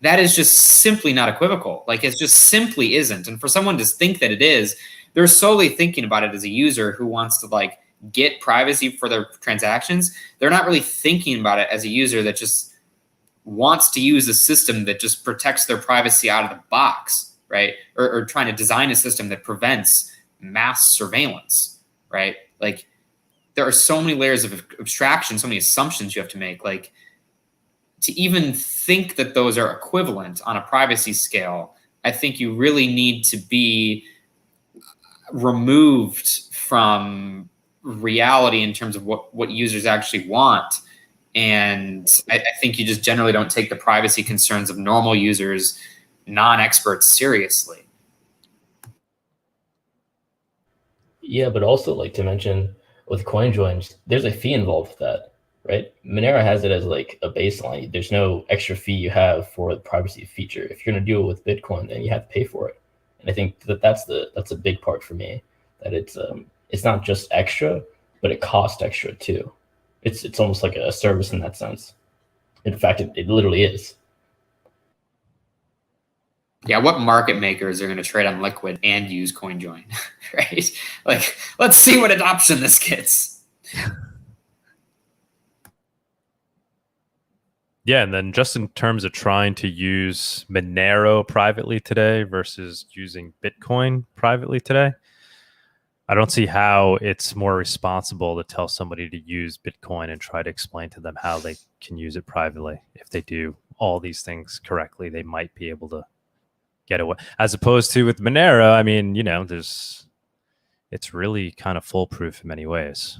that is just simply not equivocal. Like, it just simply isn't. And for someone to think that it is, they're solely thinking about it as a user who wants to like get privacy for their transactions. They're not really thinking about it as a user that just wants to use a system that just protects their privacy out of the box, right? Or trying to design a system that prevents mass surveillance, right? Like, there are so many layers of abstraction, so many assumptions you have to make. Like, to even think that those are equivalent on a privacy scale, I think you really need to be removed from reality in terms of what users actually want. And I think you just generally don't take the privacy concerns of normal users, non-experts, seriously. Yeah, but also, like, to mention with CoinJoins, there's a fee involved with that, right? Monero has it as like a baseline. There's no extra fee you have for the privacy feature. If you're going to do it with Bitcoin, then you have to pay for it. And I think that's a big part for me, that it's not just extra, but it costs extra too. It's almost like a service in that sense. In fact, it literally is. Yeah, what market makers are going to trade on Liquid and use CoinJoin, right? Like, let's see what adoption this gets. Yeah, and then just in terms of trying to use Monero privately today versus using Bitcoin privately today, I don't see how it's more responsible to tell somebody to use Bitcoin and try to explain to them how they can use it privately. If they do all these things correctly, they might be able to get away. As opposed to with Monero, I mean, you know, it's really kind of foolproof in many ways.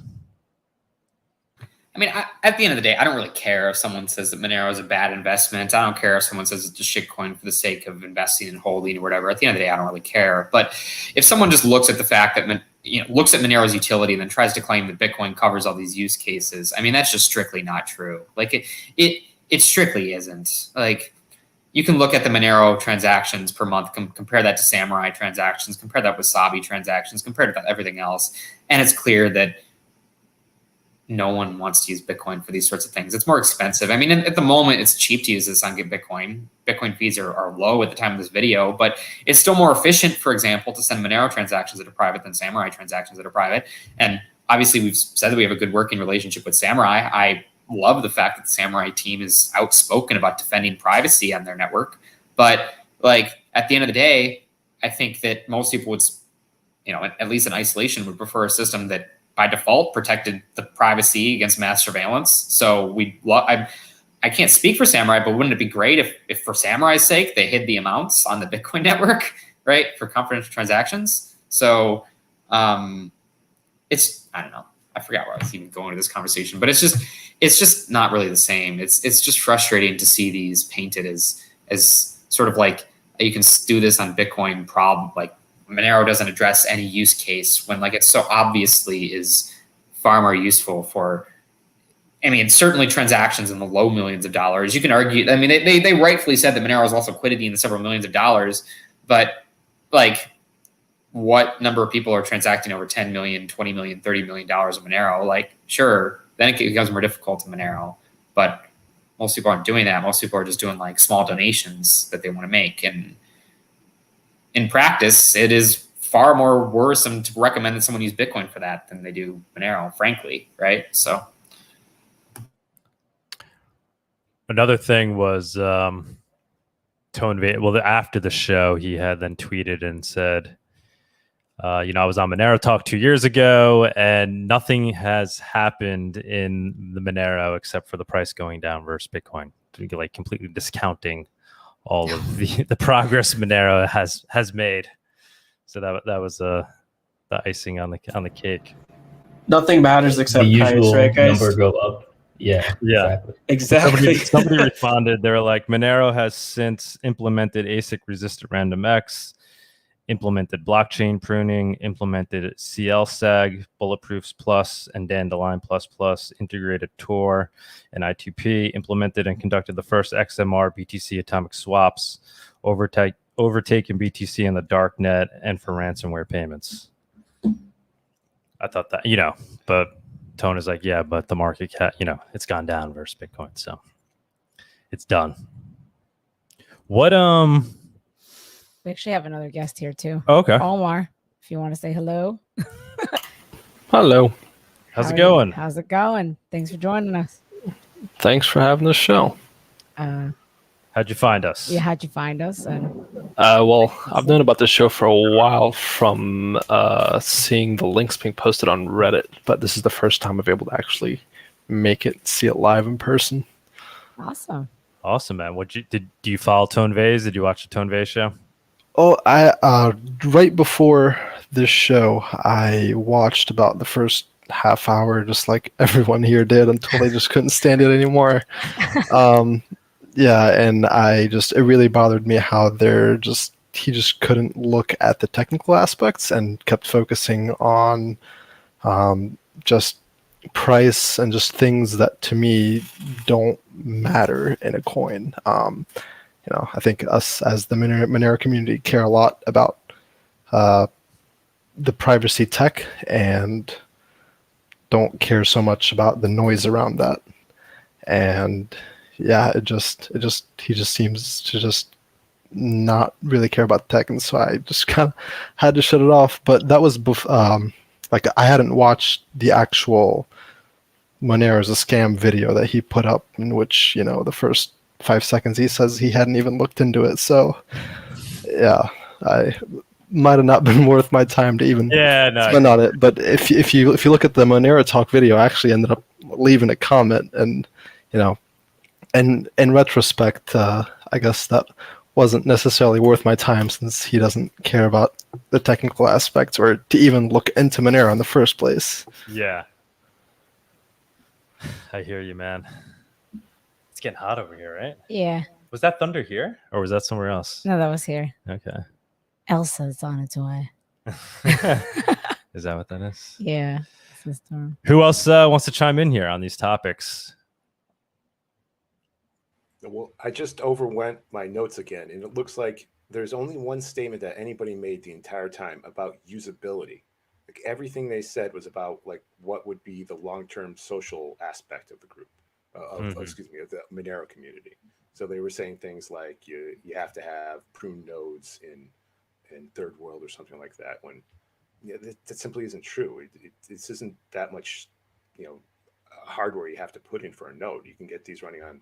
I mean, at the end of the day, I don't really care if someone says that Monero is a bad investment. I don't care if someone says it's a shitcoin for the sake of investing and holding or whatever. At the end of the day, I don't really care. But if someone just looks at the fact that, looks at Monero's utility and then tries to claim that Bitcoin covers all these use cases, I mean, that's just strictly not true. Like, it strictly isn't. Like, you can look at the Monero transactions per month, compare that to Samurai transactions, compare that with Wasabi transactions, compare it to everything else, and it's clear that no one wants to use Bitcoin for these sorts of things. It's more expensive. I mean, at the moment, it's cheap to use this on Bitcoin. Bitcoin fees are low at the time of this video, but it's still more efficient, for example, to send Monero transactions that are private than Samurai transactions that are private. And obviously, we've said that we have a good working relationship with Samurai. I love the fact that the Samurai team is outspoken about defending privacy on their network. But like at the end of the day, I think that most people would, at least in isolation, would prefer a system that by default protected the privacy against mass surveillance. So I can't speak for Samurai, but wouldn't it be great if for Samurai's sake, they hid the amounts on the Bitcoin network, right? For confidential transactions. So it's, I don't know. I forgot where I was even going to this conversation, but it's just not really the same. It's just frustrating to see these painted as sort of like, you can do this on Bitcoin problem, like Monero doesn't address any use case when like it so obviously is far more useful for, I mean, certainly transactions in the low millions of dollars. You can argue, I mean, they rightfully said that Monero is also liquidity in the several millions of dollars, but like what number of people are transacting over 10 million, 20 million, $30 million of Monero? Like, sure, then it becomes more difficult in Monero, but most people aren't doing that. Most people are just doing like small donations that they want to make. And in practice, it is far more worrisome to recommend that someone use Bitcoin for that than they do Monero, frankly, right? So another thing was Tone Vays. Well, after the show, he had then tweeted and said, I was on Monero Talk 2 years ago, and nothing has happened in the Monero except for the price going down versus Bitcoin, like completely discounting all of the progress Monero has made. So that was the icing on the cake. Nothing matters except the usual price, right, guys? number go up. Yeah, Exactly. Somebody responded. They were like, Monero has since implemented ASIC resistant random X, implemented blockchain pruning, implemented CL-SAG, Bulletproofs Plus, and Dandelion Plus, integrated Tor and I2P, implemented and conducted the first XMR BTC atomic swaps, overtaken BTC in the dark net, and for ransomware payments. I thought that, but Tone is like, yeah, but the market cap, it's gone down versus Bitcoin, so it's done. What We actually have another guest here too. Oh, okay. Omar, if you want to say hello. Hello. How's it going? How's it going? Thanks for joining us. Thanks for having the show. How'd you find us? Yeah, how'd you find us? Well, I've known about this show for a while from seeing the links being posted on Reddit, but this is the first time I've been able to actually see it live in person. Awesome, man. Do you follow Tone Vays? Did you watch the Tone Vays show? Oh, I right before this show, I watched about the first half hour, just like everyone here did, until they just couldn't stand it anymore. Yeah, and it really bothered me how he just couldn't look at the technical aspects and kept focusing on just price and just things that to me don't matter in a coin. I think us as the Monero community care a lot about the privacy tech and don't care so much about the noise around that. And yeah, he just seems to just not really care about tech, and so I just kind of had to shut it off. But that was like I hadn't watched the actual Monero's a scam video that he put up, in which the first 5 seconds he says he hadn't even looked into it. So yeah, I might have not been worth my time to even spend on it. But if you look at the Monero Talk video, I actually ended up leaving a comment, and and in retrospect, I guess that wasn't necessarily worth my time, since he doesn't care about the technical aspects or to even look into Monero in the first place. Yeah. I hear you, man. It's getting hot over here, right? Yeah. Was that thunder here, or was that somewhere else? No, that was here. Okay. Elsa's on its way. Is that what that is? Yeah. It's the storm. Who else wants to chime in here on these topics? Well, I just overwent my notes again, and it looks like there's only one statement that anybody made the entire time about usability. Like everything they said was about like what would be the long-term social aspect of the group, of the Monero community. So they were saying things like you have to have pruned nodes in third world or something like that. When that simply isn't true. This isn't that much, hardware you have to put in for a node. You can get these running on,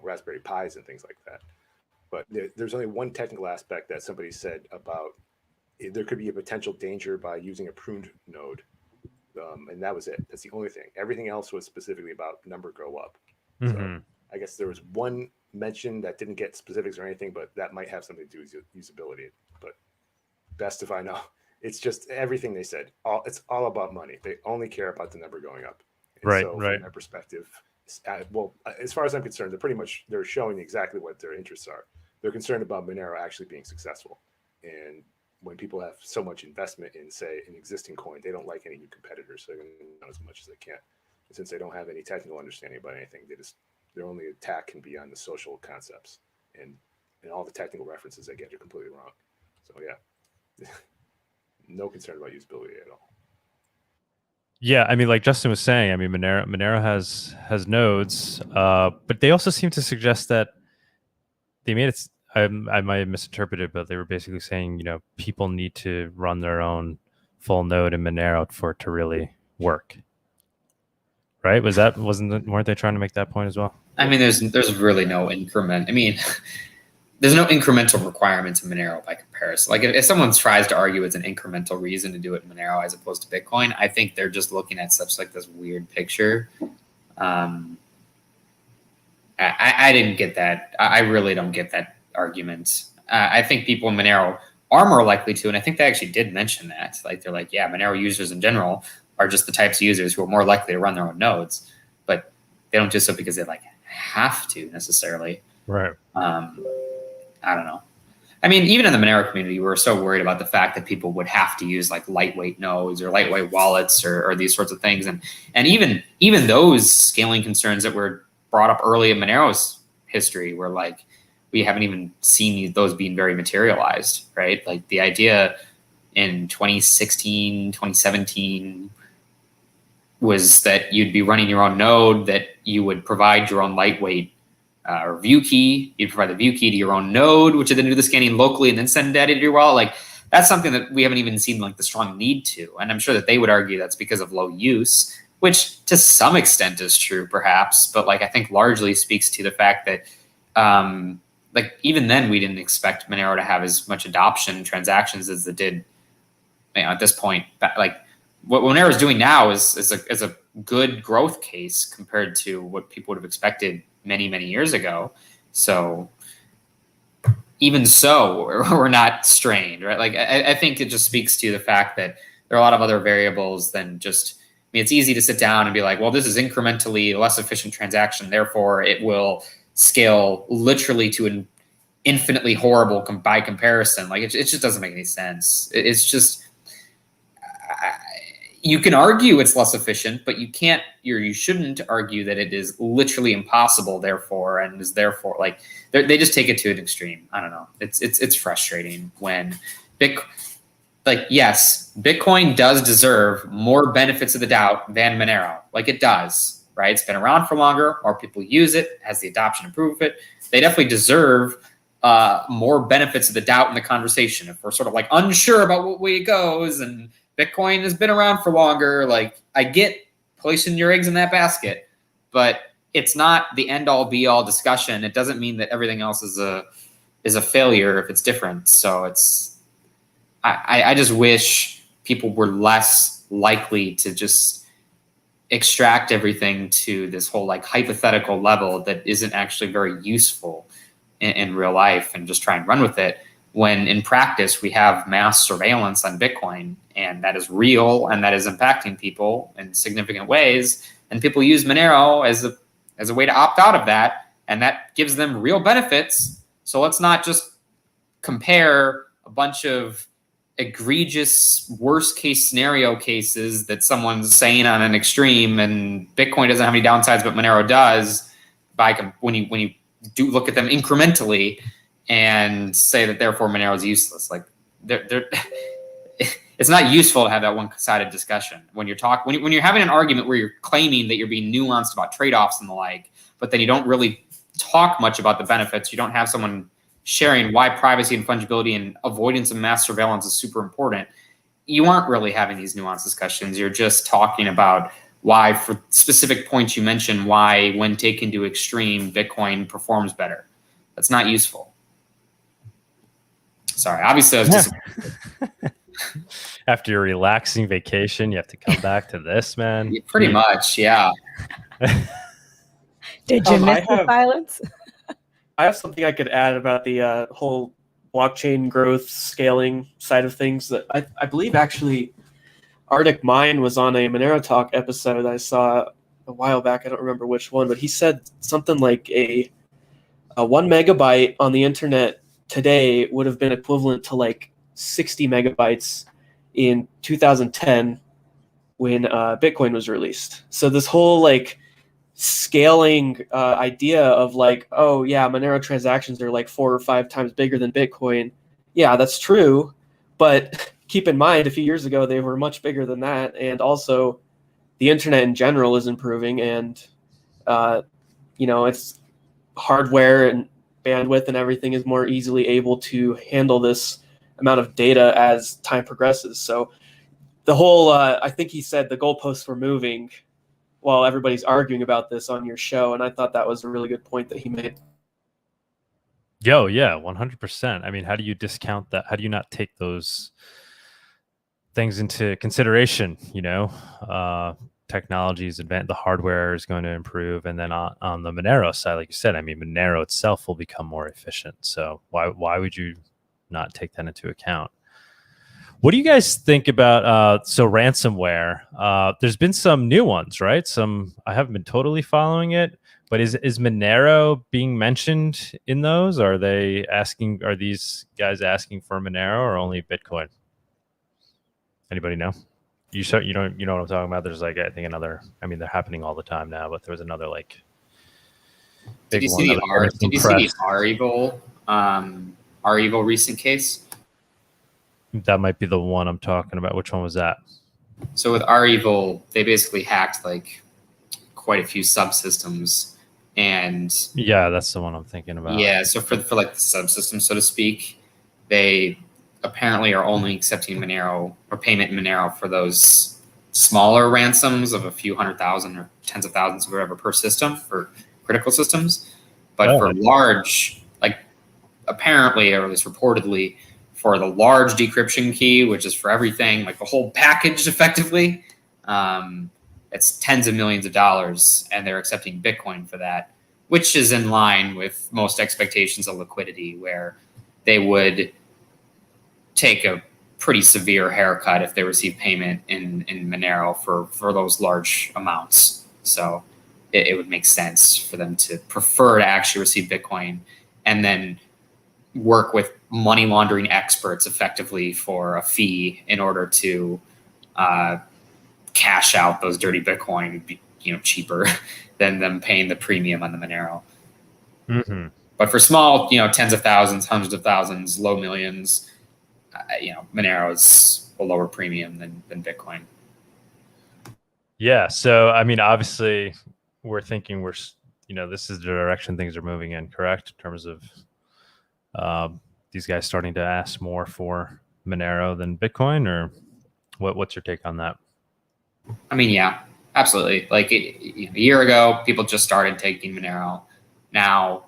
Raspberry Pis and things like that. But there's only one technical aspect that somebody said about there could be a potential danger by using a pruned node, and that was it. That's the only thing. Everything else was specifically about number go up. So I guess there was one mention that didn't get specifics or anything, but that might have something to do with usability. But best if I know, it's just everything they said. It's all about money. They only care about the number going up. And so from that perspective, as far as I'm concerned, they're showing exactly what their interests are. They're concerned about Monero actually being successful. And when people have so much investment in, say, an existing coin, they don't like any new competitors. So they're going to know as much as they can. And since they don't have any technical understanding about anything, their only attack can be on the social concepts. And all the technical references they get are completely wrong. So yeah, no concern about usability at all. Yeah, I mean, like Justin was saying, I mean, Monero has nodes, but they also seem to suggest that they made it. I might have misinterpreted, but they were basically saying, people need to run their own full node in Monero for it to really work. Right? Weren't they trying to make that point as well? I mean, there's really no increment. I mean, there's no incremental requirements in Monero by comparison. Like if someone tries to argue it's an incremental reason to do it in Monero as opposed to Bitcoin, I think they're just looking at such like this weird picture. I didn't get that. I really don't get that argument. I think people in Monero are more likely to, and I think they actually did mention that. Like they're like, yeah, Monero users in general are just the types of users who are more likely to run their own nodes, but they don't do so because they like have to necessarily. Right. I don't know. I mean, even in the Monero community, we were so worried about the fact that people would have to use like lightweight nodes or lightweight wallets or these sorts of things, and even those scaling concerns that were brought up early in Monero's history were like, we haven't even seen those being very materialized, right? Like the idea in 2016, 2017 was that you'd be running your own node, that you would provide your own lightweight or view key. You'd provide the view key to your own node, which would then do the scanning locally and then send data to your wallet. Like that's something that we haven't even seen like the strong need to. And I'm sure that they would argue that's because of low use, which to some extent is true perhaps, but like I think largely speaks to the fact that like even then we didn't expect Monero to have as much adoption transactions as it did at this point. Like what Monero is doing now is a good growth case compared to what people would have expected many, many years ago. So even so, we're not strained, right? Like I think it just speaks to the fact that there are a lot of other variables than just, I mean, it's easy to sit down and be like, well, this is incrementally less efficient transaction, therefore it will scale literally to an infinitely horrible by comparison. Like it just doesn't make any sense. It's just, you can argue it's less efficient, but you can't, you shouldn't argue that it is literally impossible, therefore, and is therefore like, they just take it to an extreme. I don't know. It's frustrating when yes, Bitcoin does deserve more benefits of the doubt than Monero. Like it does, right? It's been around for longer, more people use it, has the adoption improve it. They definitely deserve more benefits of the doubt in the conversation. If we're sort of like unsure about what way it goes and Bitcoin has been around for longer, like I get placing your eggs in that basket, but it's not the end all be all discussion. It doesn't mean that everything else is a failure if it's different. So I just wish people were less likely to just extract everything to this whole like hypothetical level that isn't actually very useful in real life and just try and run with it, when in practice we have mass surveillance on Bitcoin, and that is real and that is impacting people in significant ways. And people use Monero as a way to opt out of that, and that gives them real benefits. So let's not just compare a bunch of egregious worst case scenario cases that someone's saying on an extreme, and Bitcoin doesn't have any downsides, but Monero does, when you do look at them incrementally and say that therefore Monero is useless. Like it's not useful to have that one-sided discussion when you're when you're having an argument where you're claiming that you're being nuanced about trade-offs and the like, but then you don't really talk much about the benefits. You don't have someone sharing why privacy and fungibility and avoidance of mass surveillance is super important. You aren't really having these nuanced discussions. You're just talking about why, for specific points you mentioned, why when taken to extreme, Bitcoin performs better. That's not useful. Sorry, obviously I was disappointed. After your relaxing vacation, you have to come back to this, man. Pretty much, yeah. Did you miss the silence? I have something I could add about the whole blockchain growth scaling side of things. That I believe actually Arctic Mine was on a Monero Talk episode I saw a while back. I don't remember which one, but he said something like a 1 megabyte on the internet today would have been equivalent to like 60 megabytes in 2010 when Bitcoin was released. So this whole like scaling idea of like, oh yeah, Monero transactions are like 4 or 5 times bigger than Bitcoin. Yeah, that's true. But keep in mind, a few years ago, they were much bigger than that. And also the internet in general is improving, and it's hardware and bandwidth and everything is more easily able to handle this amount of data as time progresses. So the whole, I think he said the goalposts were moving while everybody's arguing about this on your show. And I thought that was a really good point that he made. Yo, yeah, 100%. I mean, how do you discount that? How do you not take those things into consideration? Technologies advance, the hardware is going to improve, and then on the Monero side, like you said, I mean, Monero itself will become more efficient. So why would you not take that into account? What do you guys think about so ransomware? There's been some new ones, right? I haven't been totally following it, but is Monero being mentioned in those? Are these guys asking for Monero or only Bitcoin? Anybody know? You know what I'm talking about? There's like, I think they're happening all the time now, but there was another like Did you see the R Evil recent case? That might be the one I'm talking about. Which one was that? So with R Evil, they basically hacked like quite a few subsystems, and yeah, that's the one I'm thinking about. Yeah, so for like the subsystem, so to speak, they apparently are only accepting Monero or payment in Monero for those smaller ransoms of a few 100,000 or tens of thousands or whatever per system for critical systems. But for large, like apparently, or at least reportedly, for the large decryption key, which is for everything, like the whole package effectively, it's tens of millions of dollars, and they're accepting Bitcoin for that, which is in line with most expectations of liquidity, where they would take a pretty severe haircut if they receive payment in Monero for those large amounts. So it would make sense for them to prefer to actually receive Bitcoin and then work with money laundering experts effectively for a fee in order to cash out those dirty Bitcoin, cheaper than them paying the premium on the Monero. Mm-hmm. But for small, tens of thousands, hundreds of thousands, low millions, Monero is a lower premium than Bitcoin. Yeah. So, I mean, obviously we're thinking this is the direction things are moving in, correct? In terms of these guys starting to ask more for Monero than Bitcoin, or what's your take on that? I mean, yeah, absolutely. Like a year ago, people just started taking Monero. Now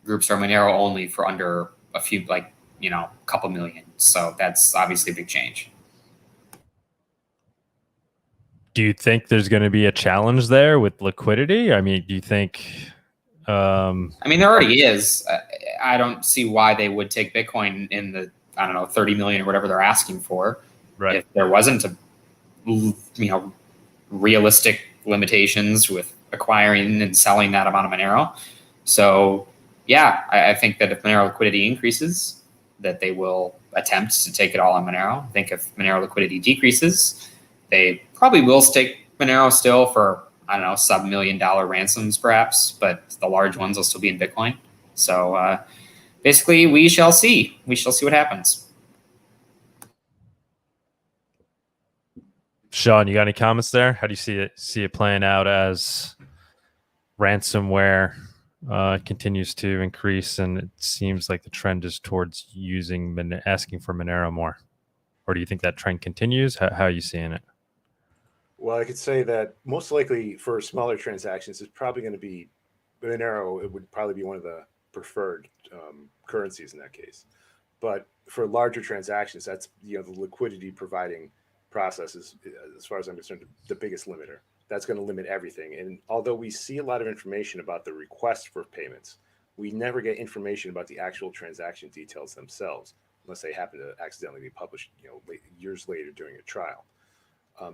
groups are Monero only for under a few, couple million. So that's obviously a big change. Do you think there's going to be a challenge there with liquidity? I mean, do you think? I mean, there already is. I don't see why they would take Bitcoin in the 30 million or whatever they're asking for. Right. If there wasn't realistic limitations with acquiring and selling that amount of Monero. So yeah, I think that if Monero liquidity increases, that they will attempt to take it all on Monero. I think if Monero liquidity decreases, they probably will stake Monero still for, sub $1 million ransoms perhaps, but the large ones will still be in Bitcoin. So basically we shall see. We shall see what happens. Sean, you got any comments there? How do you see it playing out as ransomware continues to increase, and it seems like the trend is towards asking for Monero more? Or do you think that trend continues? How are you seeing it? Well, I could say that most likely for smaller transactions, it's probably going to be Monero. It would probably be one of the preferred currencies in that case. But for larger transactions, that's the liquidity providing process is, as far as I'm concerned, the biggest limiter. That's going to limit everything. And although we see a lot of information about the request for payments, we never get information about the actual transaction details themselves, unless they happen to accidentally be published, years later during a trial.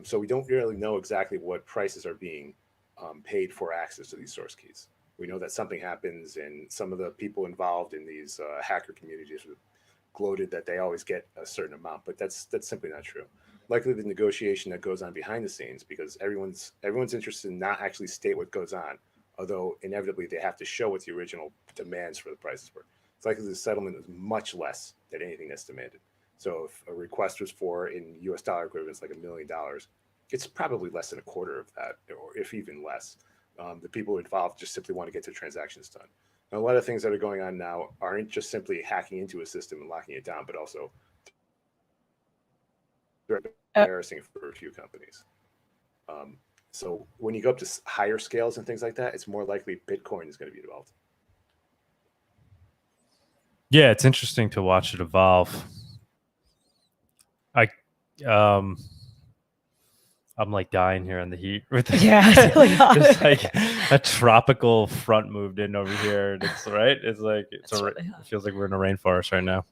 So we don't really know exactly what prices are being paid for access to these source keys. We know that something happens, and some of the people involved in these hacker communities are gloated that they always get a certain amount, but that's simply not true. Likely the negotiation that goes on behind the scenes, because everyone's interested in not actually state what goes on, although inevitably they have to show what the original demands for the prices were. It's likely the settlement is much less than anything that's demanded. So if a request was for, in US dollar equivalents, like $1 million, it's probably less than a quarter of that, or if even less. The people involved just simply want to get their transactions done. Now, a lot of things that are going on now aren't just simply hacking into a system and locking it down, but also they're embarrassing for a few companies. So when you go up to higher scales and things like that, it's more likely Bitcoin is going to be involved. Yeah, it's interesting to watch it evolve. I'm like dying here in the heat. It's really hot. Just like a tropical front moved in over here. And it's right. It's like it feels like we're in a rainforest right now.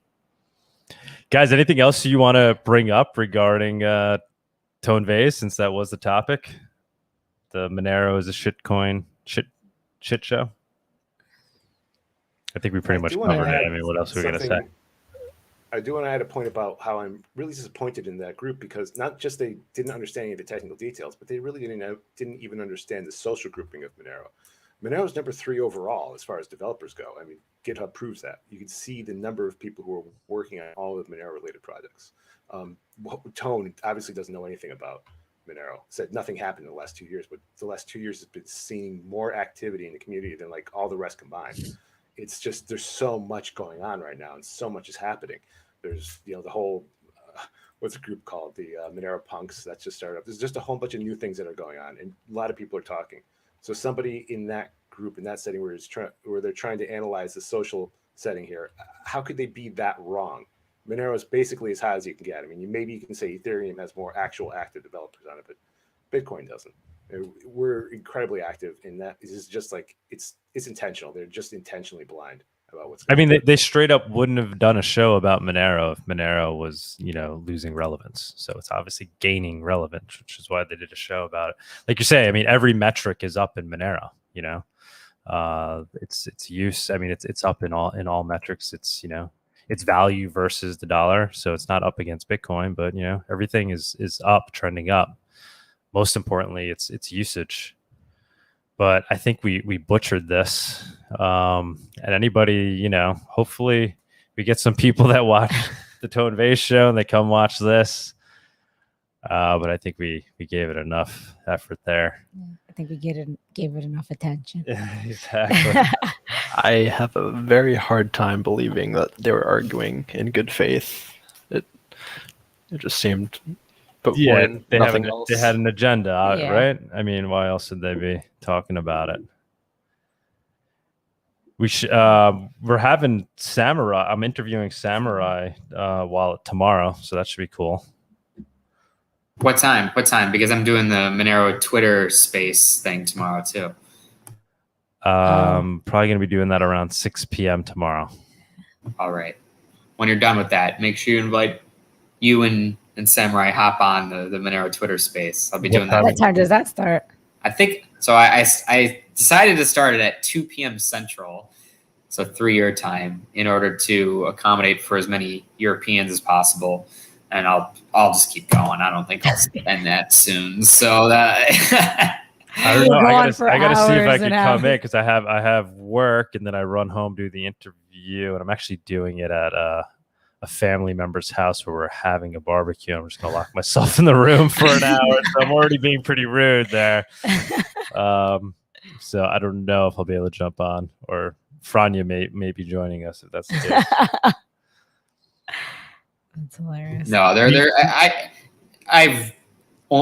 Guys, anything else you want to bring up regarding Tone Vays, since that was the topic? The Monero is a shitcoin shit show. I think we pretty much covered it. I mean, what else are we going to say? I do want to add a point about how I'm really disappointed in that group, because not just they didn't understand any of the technical details, but they really didn't even understand the social grouping of Monero. Monero is number 3 overall as far as developers go. I mean, GitHub proves that. You can see the number of people who are working on all of Monero-related projects. Tone obviously doesn't know anything about Monero. Said nothing happened in the last 2 years, but the last 2 years has been seeing more activity in the community than like all the rest combined. It's just there's so much going on right now, and so much is happening. There's the whole what's the group called, the Monero punks that's just started up. There's just a whole bunch of new things that are going on, and a lot of people are talking. So somebody in that group, in that setting, where they're trying to analyze the social setting here, how could they be that wrong? Monero is basically as high as you can get. I mean, maybe you can say Ethereum has more actual active developers on it, but Bitcoin doesn't. We're incredibly active in that. It's just like it's intentional. They're just intentionally blind about what's going on. I mean, they straight up wouldn't have done a show about Monero if Monero was, losing relevance. So it's obviously gaining relevance, which is why they did a show about it. Like you say, I mean, every metric is up in Monero. It's use. I mean, it's up in all metrics. It's its value versus the dollar. So it's not up against Bitcoin, but everything is up, trending up. Most importantly, it's usage. But I think we butchered this. And anybody, hopefully we get some people that watch the Tone Vays show and they come watch this. But I think we gave it enough effort there. I think we gave it enough attention. Exactly. I have a very hard time believing that they were arguing in good faith. It just seemed. But yeah, they had an agenda, Yeah. right? I mean, why else would they be talking about it? We're having Samurai. I'm interviewing Samurai tomorrow, so that should be cool. What time? Because I'm doing the Monero Twitter space thing tomorrow too. Probably going to be doing that around 6 p.m. tomorrow. All right. When you're done with that, make sure you invite you and Samurai hop on the Monero Twitter space. I'll be doing that. What time does that start? I think so. I decided to start it at 2 p.m. Central, so 3 your time, in order to accommodate for as many Europeans as possible. And I'll just keep going. I don't think I'll end that soon. So that I don't know. I gotta see if I can come in, hours. because I have work, and then I run home, do the interview, and I'm actually doing it at a a family member's house where we're having a barbecue. I'm just gonna lock myself in the room for an hour. So I'm already being pretty rude there. So I don't know if I'll be able to jump on, or Franya may be joining us if that's the case. That's hilarious. No,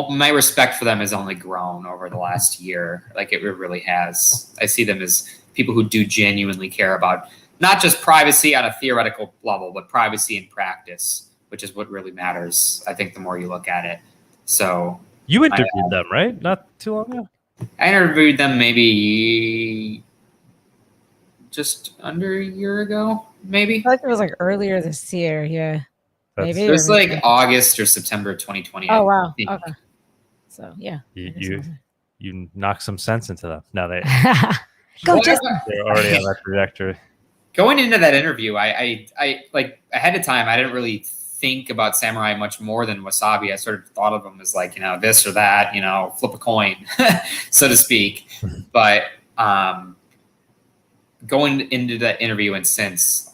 my respect for them has only grown over the last year. Like it really has. I see them as people who do genuinely care about not just privacy on a theoretical level, but privacy in practice, which is what really matters. I think the more you look at it. So you interviewed them, right? Not too long ago. I interviewed them maybe just under a year ago, maybe. I feel like it was like earlier this year. Yeah. Maybe it was like August or September 2020. Oh wow. Okay. So yeah. You knocked some sense into them. Now they're already on that trajectory. Going into that interview, I like ahead of time, I didn't really think about Samurai much more than Wasabi. I sort of thought of them as like, this or that, flip a coin, so to speak. But going into that interview and since,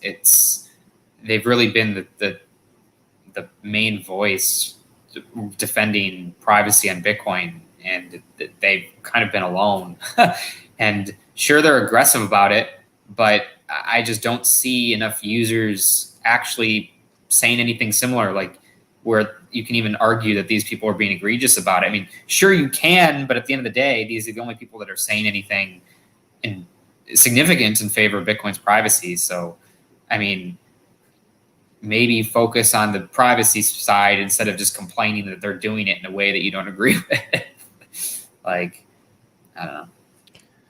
they've really been the main voice defending privacy on Bitcoin, and they've kind of been alone. And sure, they're aggressive about it, but I just don't see enough users actually saying anything similar, like where you can even argue that these people are being egregious about it. I mean, sure you can, but at the end of the day, these are the only people that are saying anything significant in favor of Bitcoin's privacy. So, I mean, maybe focus on the privacy side instead of just complaining that they're doing it in a way that you don't agree with. Like, I don't know.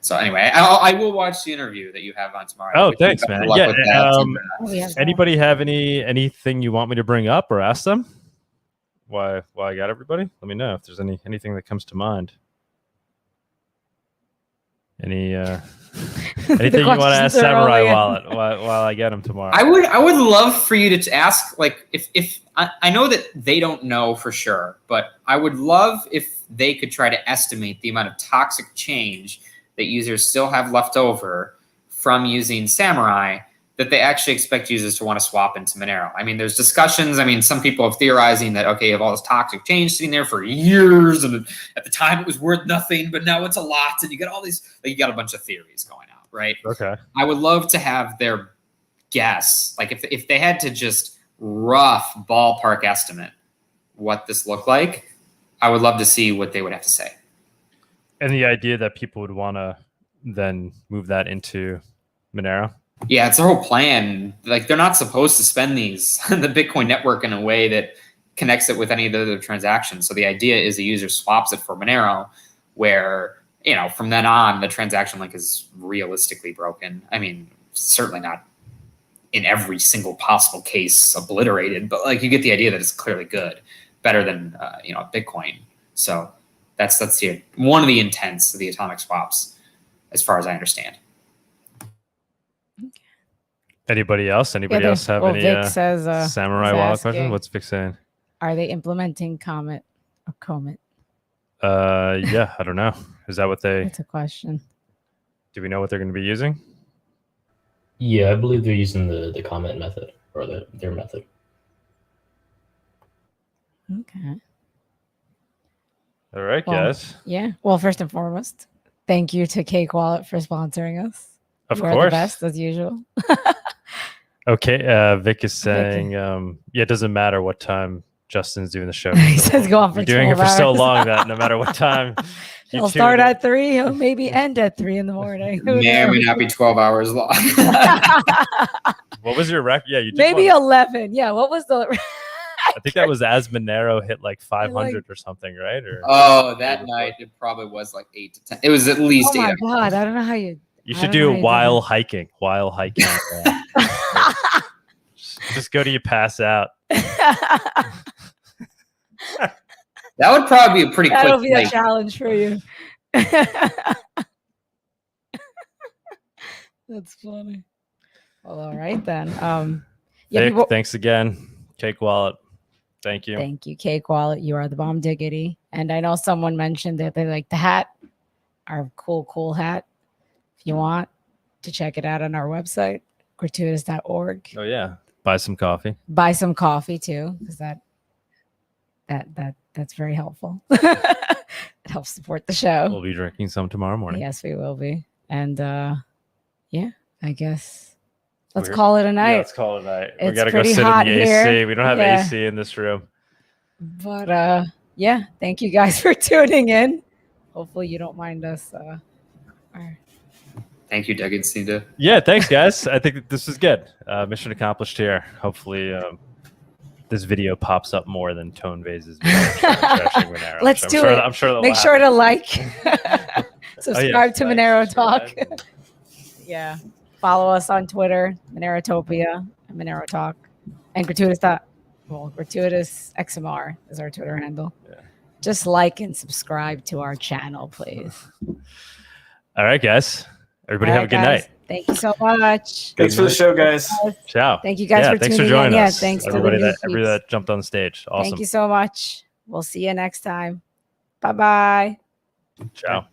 So anyway, I will watch the interview that you have on tomorrow. Oh, thanks, man. Yeah. Anybody have anything you want me to bring up or ask them? Why I got everybody? Let me know if there's anything that comes to mind. Anything you want to ask Samurai while I get him tomorrow? I would love for you to ask, like, if I know that they don't know for sure, but I would love if they could try to estimate the amount of toxic change that users still have left over from using Samurai that they actually expect users to want to swap into Monero. I mean, there's discussions. I mean, some people are theorizing that, okay, you have all this toxic change sitting there for years, and at the time it was worth nothing, but now it's a lot, and you got all these, like, you got a bunch of theories going out, right? Okay. I would love to have their guess, like if they had to just rough ballpark estimate what this looked like, I would love to see what they would have to say. And the idea that people would want to then move that into Monero? Yeah, it's their whole plan. Like, they're not supposed to spend these on the Bitcoin network in a way that connects it with any of the other transactions. So the idea is the user swaps it for Monero, where, from then on, the transaction link is realistically broken. I mean, certainly not in every single possible case obliterated, but like, you get the idea that it's clearly good, better than Bitcoin. So that's one of the intents of the atomic swaps, as far as I understand. Anybody else? Anybody else have any Vic says, Samurai wallet question? What's Vic saying? Are they implementing Comet or Comet? Yeah, I don't know. Is that what they? That's a question. Do we know what they're going to be using? Yeah, I believe they're using the comment method, or their method. Okay. All right, guys. Yeah. Well, first and foremost, thank you to Cake Wallet for sponsoring us. Of We're course. the best, as usual. Okay. Vic is saying, it doesn't matter what time Justin's doing the show. He says go on for 12 You're doing it for hours. so long that no matter what time. He'll start at 3. He'll maybe end at 3 in the morning. May or may not be 12 hours long. What was your rec? Yeah, you did maybe 11. Yeah. What was the? I think that was as Monero hit like 500 or something, right? Or that night it probably was like 8 to 10. It was at least 8. Oh my god! I don't know how you. You should do while hiking. While hiking. Just go till you pass out. That would probably be a pretty That'll quick be a challenge for you. That's funny. Well, all right then. Vic, thanks again. Cake Wallet. Thank you. Thank you, Cake Wallet. You are the bomb diggity. And I know someone mentioned that they like the hat, our cool hat. If you want to check it out on our website, gratuitous.org. Oh, yeah. Buy some coffee. Buy some coffee too, because that's very helpful. It helps support the show. We'll be drinking some tomorrow morning. Yes, we will be. And yeah, I guess let's call it a night. Yeah, let's call it a night. We It's gotta go pretty sit in hot the AC. here. We don't have Yeah. AC in this room. But yeah, thank you guys for tuning in. Hopefully you don't mind us. Thank you, Deconstructing. Yeah, thanks, guys. I think this is good. Mission accomplished here. Hopefully, this video pops up more than Tone Vays' video. Let's do it. I'm sure. Make sure to like, subscribe to like, Monero Talk. subscribe. Yeah, follow us on Twitter, Monerotopia, and Monero Talk, and gratuitous XMR is our Twitter handle. Yeah. Just like and subscribe to our channel, please. All right, guys. Everybody have a good night. Thank you so much. Thanks for the show, guys. Ciao. Thank you guys for thanks tuning for joining in. us. Yeah, thanks to everybody the everybody that jumped on the stage. Awesome. Thank you so much. We'll see you next time. Bye-bye. Ciao.